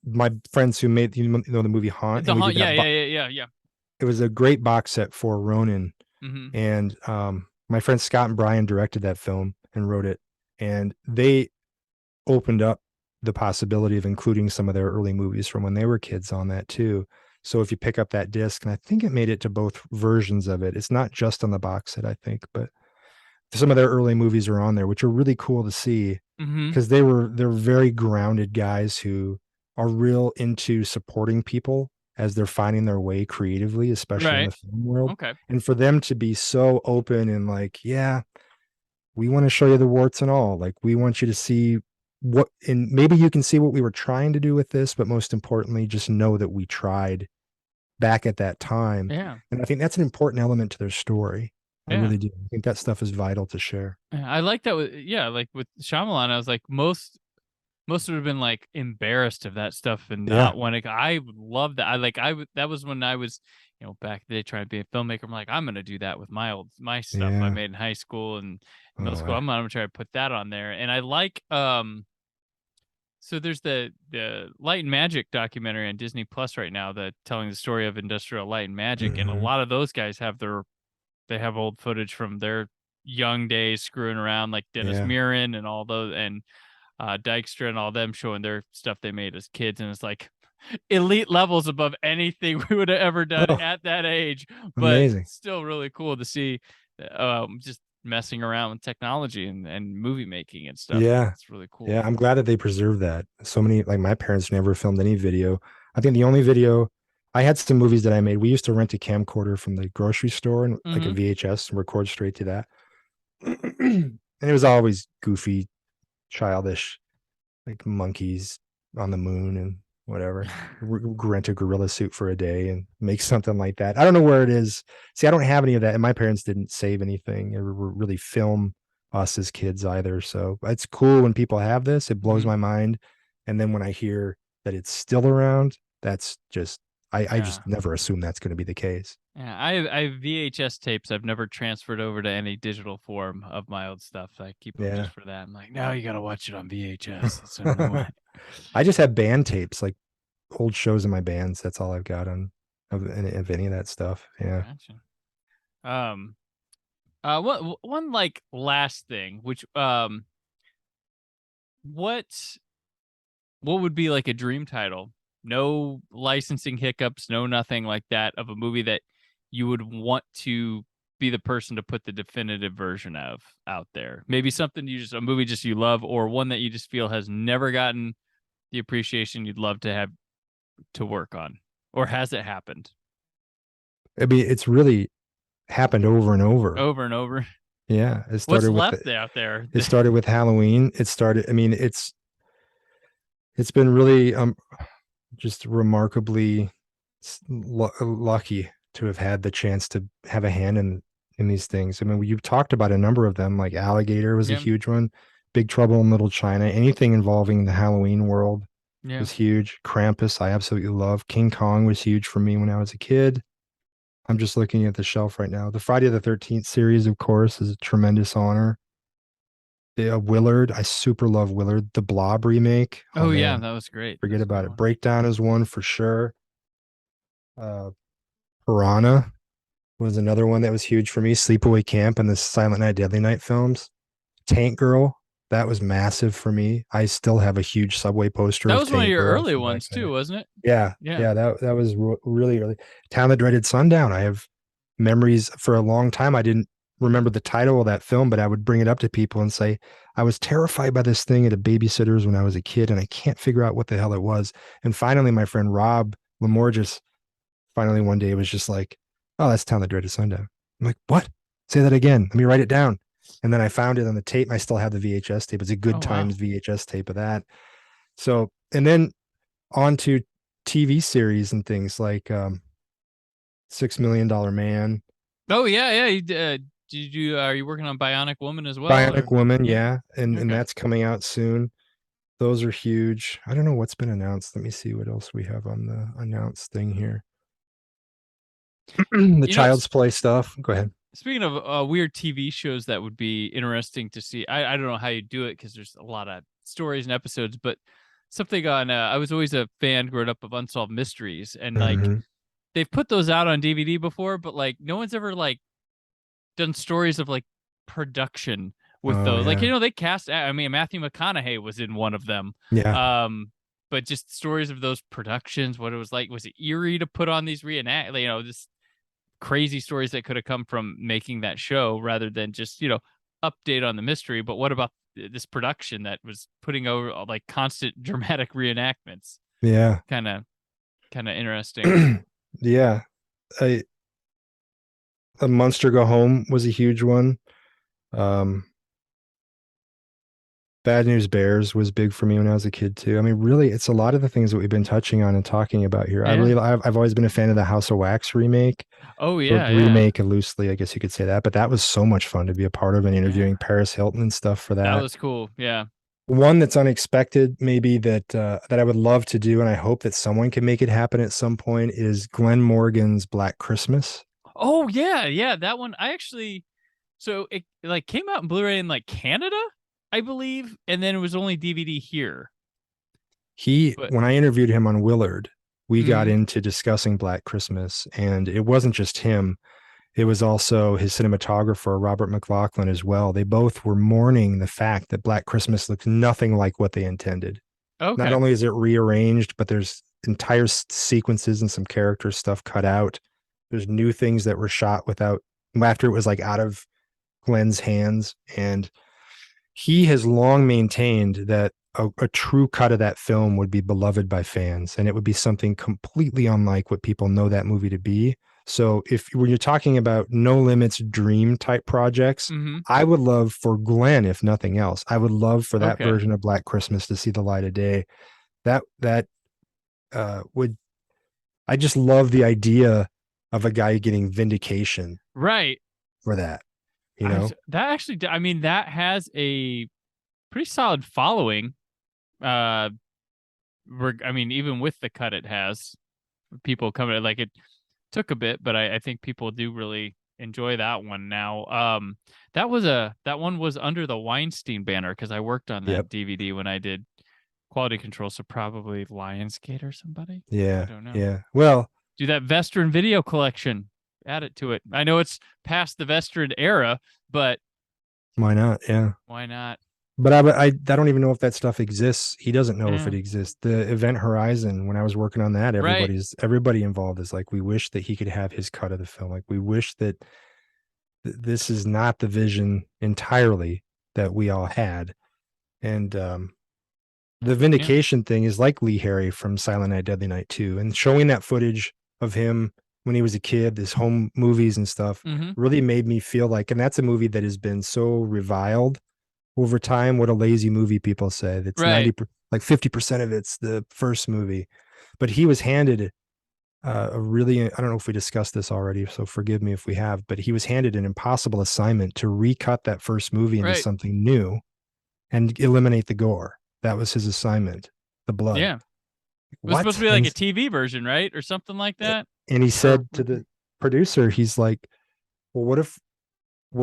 my friends who made the movie Haunt. The Haunt, yeah. It was a great box set for Ronin, and my friends Scott and Brian directed that film and wrote it, and they opened up the possibility of including some of their early movies from when they were kids on that too. So if you pick up that disc, and I think it made it to both versions of it, it's not just on the box set, I think, but some of their early movies are on there, which are really cool to see because they're very grounded guys who are real into supporting people as they're finding their way creatively, especially in the film world. Okay. And for them to be so open and like, yeah, we want to show you the warts and all. Like, we want you to see what, and maybe you can see what we were trying to do with this, but most importantly, just know that we tried back at that time. Yeah. And I think that's an important element to their story. I really do. I think that stuff is vital to share. I like that like with Shyamalan, I was like, most would have been like embarrassed of that stuff and not want to. I would love that. That was when I was, back in the day trying to be a filmmaker. I'm like, I'm going to do that with my stuff I made in high school and middle school. I'm going to try to put that on there. And I like, so there's the Light and Magic documentary on Disney Plus right now that telling the story of Industrial Light and Magic. And a lot of those guys have they have old footage from their young days screwing around, like Dennis Muren and all those, and Dykstra and all them showing their stuff they made as kids. And it's like elite levels above anything we would have ever done at that age. But amazing. Still really cool to see just messing around with technology and movie making and stuff. Yeah. It's really cool. Yeah. I'm glad that they preserved that. So many, like my parents never filmed any video. I think the only video, I had some movies that I made. We used to rent a camcorder from the grocery store and like a VHS and record straight to that. And it was always goofy, childish, like monkeys on the moon and whatever. Rent a gorilla suit for a day and make something like that. I don't know where it is. See, I don't have any of that. And my parents didn't save anything or really film us as kids either. So it's cool when people have this. It blows my mind. And then when I hear that it's still around, that's just, I just never assume that's going to be the case. Yeah, I have VHS tapes. I've never transferred over to any digital form of my old stuff. I keep them just for that. I'm like, no, you got to watch it on VHS. I just have band tapes, like old shows in my bands. That's all I've got of any of that stuff. Yeah. Gotcha. One like last thing, which what would be like a dream title no licensing hiccups, no nothing like that of a movie that you would want to be the person to put the definitive version of out there. Maybe something a movie just you love, or one that you just feel has never gotten the appreciation you'd love to have to work on, or has it happened? I mean, it's really happened over and over. Over and over. Yeah, it What's started with left out there? it started with Halloween. I mean, it's been really just remarkably lucky to have had the chance to have a hand in these things. I mean, you've talked about a number of them, like Alligator was a huge one, Big Trouble in Little China, anything involving the Halloween world was huge. Krampus, I absolutely love. King Kong was huge for me when I was a kid. I'm just looking at the shelf right now. The Friday the 13th series, of course, is a tremendous honor. Willard, I super love Willard. The Blob remake. Oh yeah, that was great. Forget about it. Breakdown is one for sure. Piranha was another one that was huge for me. Sleepaway Camp and the Silent Night, Deadly Night films. Tank Girl, that was massive for me. I still have a huge Subway poster. That was one of your early ones too, wasn't it? Yeah. That was really early. Town That Dreaded Sundown. I have memories for a long time. I didn't remember the title of that film, but I would bring it up to people and say, I was terrified by this thing at a babysitter's when I was a kid, and I can't figure out what the hell it was. And finally, my friend Rob Lamorges finally one day was just like, oh, that's Town That Dreaded Sundown. I'm like, what? Say that again. Let me write it down. And then I found it on the tape. I still have the VHS tape. It's a Good Times VHS tape of that. So, and then on to TV series and things like $6 Million Man. Oh yeah. Are you working on Bionic Woman as well? Bionic Woman, yeah. And that's coming out soon. Those are huge. I don't know what's been announced. Let me see what else we have on the announced thing here. The Child's Play stuff. Go ahead. Speaking of weird TV shows that would be interesting to see, I don't know how you do it because there's a lot of stories and episodes, but something on, I was always a fan growing up of Unsolved Mysteries, and like they've put those out on DVD before, but like no one's ever like done stories of like production with those. Like, they cast, I mean, Matthew McConaughey was in one of them. Yeah. But just stories of those productions, what it was like. Was it eerie to put on these this crazy stories that could have come from making that show rather than just, update on the mystery? But what about this production that was putting over like constant dramatic reenactments? Yeah. Kind of interesting. Yeah. A Monster Go Home was a huge one. Bad News Bears was big for me when I was a kid too. I mean, really, it's a lot of the things that we've been touching on and talking about here. Yeah. I've always been a fan of the House of Wax remake. Oh yeah, remake loosely, I guess you could say that. But that was so much fun to be a part of and interviewing Paris Hilton and stuff for that. That was cool. Yeah. One that's unexpected, maybe that I would love to do, and I hope that someone can make it happen at some point, is Glenn Morgan's Black Christmas. Oh yeah, that one. So it like came out in Blu-ray in like Canada, I believe, and then it was only DVD here. When I interviewed him on Willard, we got into discussing Black Christmas, and it wasn't just him. It was also his cinematographer, Robert McLaughlin, as well. They both were mourning the fact that Black Christmas looks nothing like what they intended. Okay. Not only is it rearranged, but there's entire sequences and some character stuff cut out. There's new things that were shot after it was like out of Glenn's hands. And he has long maintained that a true cut of that film would be beloved by fans, and it would be something completely unlike what people know that movie to be. So when you're talking about no limits dream type projects, I would love for Glenn, if nothing else, I would love for that version of Black Christmas to see the light of day. I just love the idea of a guy getting vindication. Right. For that, that has a pretty solid following. Even with the cut it has, people coming, like it took a bit, but I think people do really enjoy that one now. That one was under the Weinstein banner because I worked on that DVD when I did quality control, so probably Lionsgate or somebody. Yeah, I don't know. Yeah, well, do that Vestron video collection, add it to it. I know it's past the Vestron era, but why not? Yeah, why not? But I don't even know if that stuff exists. He doesn't know if Yeah. it exists. The Event Horizon, when I was working on that, Right. everybody involved is like, we wish that he could have his cut of the film. Like, we wish that this is not the vision entirely that we all had. And the vindication thing is like Lee Harry from Silent Night, Deadly Night 2, and showing that footage of him when he was a kid, his home movies and stuff, Mm-hmm. really made me feel like, and that's a movie that has been so reviled over time. What a lazy movie, people say. That's Right. 90, like 50% of it's the first movie. But he was handed a really, I don't know if we discussed this already, so forgive me if we have, but he was handed an impossible assignment to recut that first movie into Right. something new and eliminate the gore. That was his assignment, the blood. Yeah. It was supposed to be like a TV version, right? Or something like that. And he said to the producer, he's like, well, what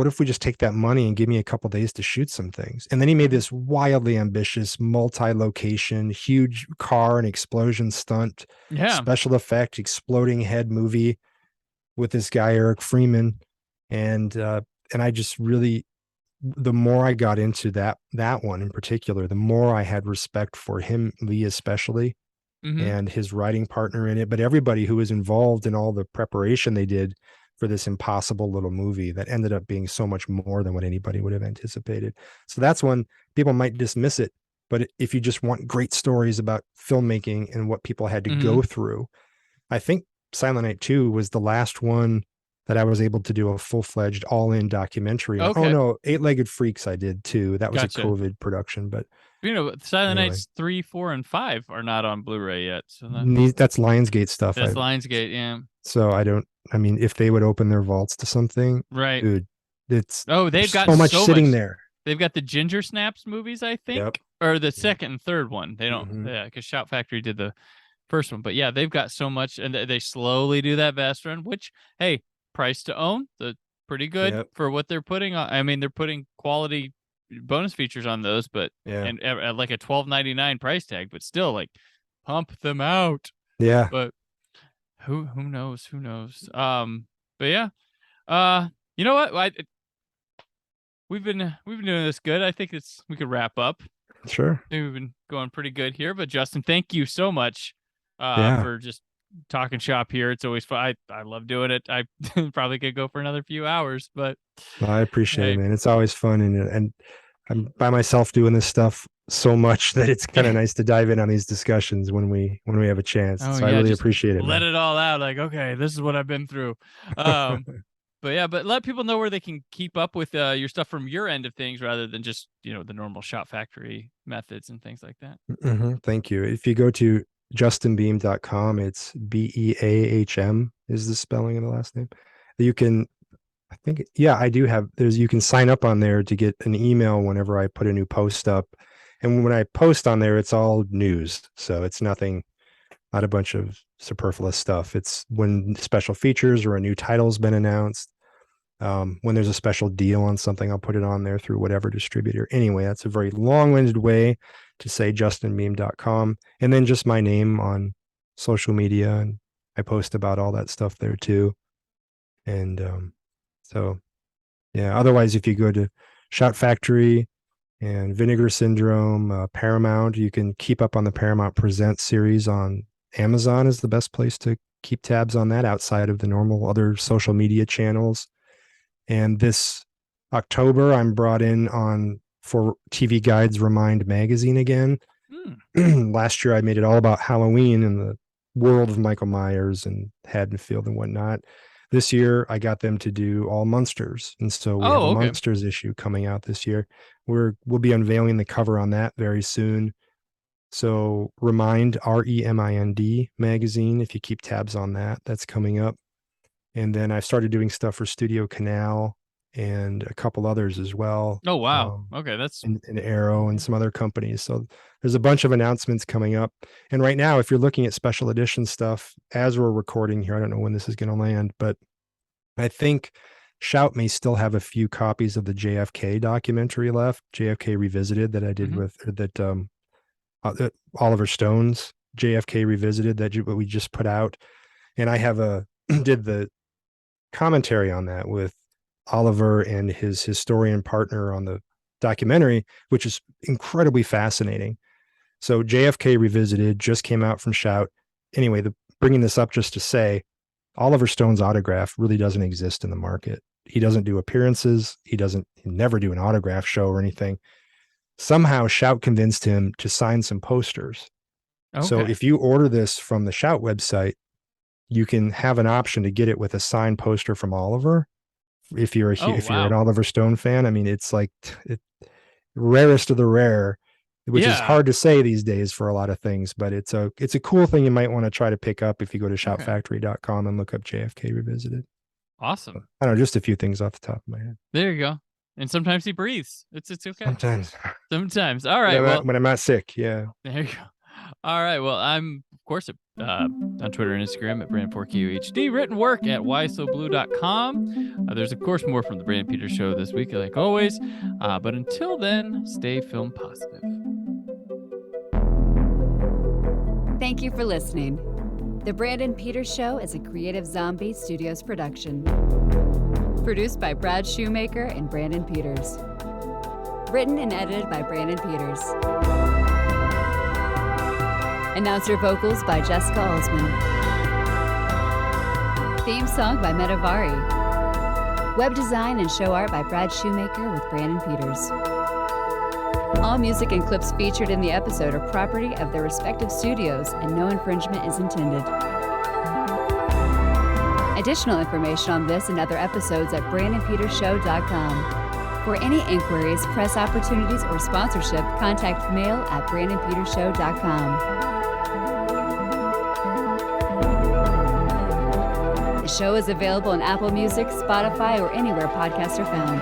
if we just take that money and give me a couple days to shoot some things? And then he made this wildly ambitious multi-location, huge car and explosion stunt, special effect, exploding head movie with this guy, Eric Freeman. And I just really, the more I got into that one in particular, the more I had respect for him, Lee especially, and his writing partner in it, but everybody who was involved in all the preparation they did for this impossible little movie that ended up being so much more than what anybody would have anticipated. So that's when people might dismiss it. But if you just want great stories about filmmaking and what people had to go through, I think Silent Night 2 was the last one that I was able to do a full-fledged all-in documentary on. Oh no, Eight-Legged Freaks I did too. That was a COVID production, but Silent Nights 3, 4, and 5 are not on Blu-ray yet. So that's Lionsgate stuff. That's Lionsgate, yeah. So I mean, if they would open their vaults to something, right, dude, they've got so much sitting there. They've got the Ginger Snaps movies, I think, or the second and third one. They don't, because Shout Factory did the first one, but yeah, they've got so much, and they slowly do that vast run, which, hey, price to own, the pretty good for what they're putting on. I mean, they're putting quality bonus features on those, but and at like a $12.99 price tag, but still, like, pump them out. Yeah. But who knows? But yeah, you know what? We've been doing this good. I think we could wrap up. Sure. We've been going pretty good here, but Justin, thank you so much for just talking shop here. It's always fun. I love doing it. I probably could go for another few hours, but I appreciate it, man. It's always fun, and I'm by myself doing this stuff so much that it's kind of nice to dive in on these discussions when we have a chance. So I really appreciate it. Let it all out. Like, okay, this is what I've been through. But let people know where they can keep up with your stuff from your end of things, rather than just, the normal Shout Factory methods and things like that. Thank you. If you go to justinbeahm.com, it's Beahm is the spelling of the last name. You can, I think, I do have, you can sign up on there to get an email whenever I put a new post up. And when I post on there, it's all news. So it's not a bunch of superfluous stuff. It's when special features or a new title's been announced. When there's a special deal on something, I'll put it on there through whatever distributor. Anyway, that's a very long-winded way to say justinbeahm.com, and then just my name on social media, and I post about all that stuff there too. And otherwise, if you go to Shout Factory and Vinegar Syndrome, Paramount, you can keep up on the Paramount Presents series on Amazon is the best place to keep tabs on that outside of the normal other social media channels. And this October, I'm brought in for TV Guide's Remind magazine again. Last year, I made it all about Halloween and the world of Michael Myers and Haddonfield and whatnot. This year, I got them to do all Munsters. And so we have a Munsters issue coming out this year. We'll be unveiling the cover on that very soon. So Remind, REMIND magazine, if you keep tabs on that, that's coming up. And then I started doing stuff for Studio Canal and a couple others as well. Oh, wow. Okay. That's and Arrow and some other companies. So there's a bunch of announcements coming up. And right now, if you're looking at special edition stuff, as we're recording here, I don't know when this is going to land, but I think Shout may still have a few copies of the JFK documentary left, JFK Revisited, that I did with, Oliver Stone's JFK Revisited that we just put out. And I have did the commentary on that with Oliver and his historian partner on the documentary, which is incredibly fascinating. So JFK Revisited just came out from Shout. Anyway, bringing this up just to say, Oliver Stone's autograph really doesn't exist in the market. He doesn't do appearances. He never do an autograph show or anything. Somehow Shout convinced him to sign some posters. Okay. So if you order this from the Shout website, you can have an option to get it with a signed poster from Oliver. If you're an Oliver Stone fan, I mean, it's like rarest of the rare, which is hard to say these days for a lot of things, but it's a cool thing you might want to try to pick up if you go to shoutfactory.com and look up JFK Revisited. Awesome. I don't know, just a few things off the top of my head. There you go. And sometimes he breathes. It's okay. Sometimes. All right. When I'm not sick. Yeah. There you go. All right. Well, I'm, of course, on Twitter and Instagram at Brand4KUHD. Written work at whysoblu.com. There's, of course, more from the Brandon Peters Show this week, like always. But until then, stay film positive. Thank you for listening. The Brandon Peters Show is a Creative Zombie Studios production. Produced by Brad Shoemaker and Brandon Peters. Written and edited by Brandon Peters. Announcer vocals by Jessica Alsman. Theme song by Metavari. Web design and show art by Brad Shoemaker with Brandon Peters. All music and clips featured in the episode are property of their respective studios, and no infringement is intended. Additional information on this and other episodes at BrandonPetersShow.com. For any inquiries, press opportunities, or sponsorship, contact mail at BrandonPetersShow.com. The show is available on Apple Music, Spotify, or anywhere podcasts are found.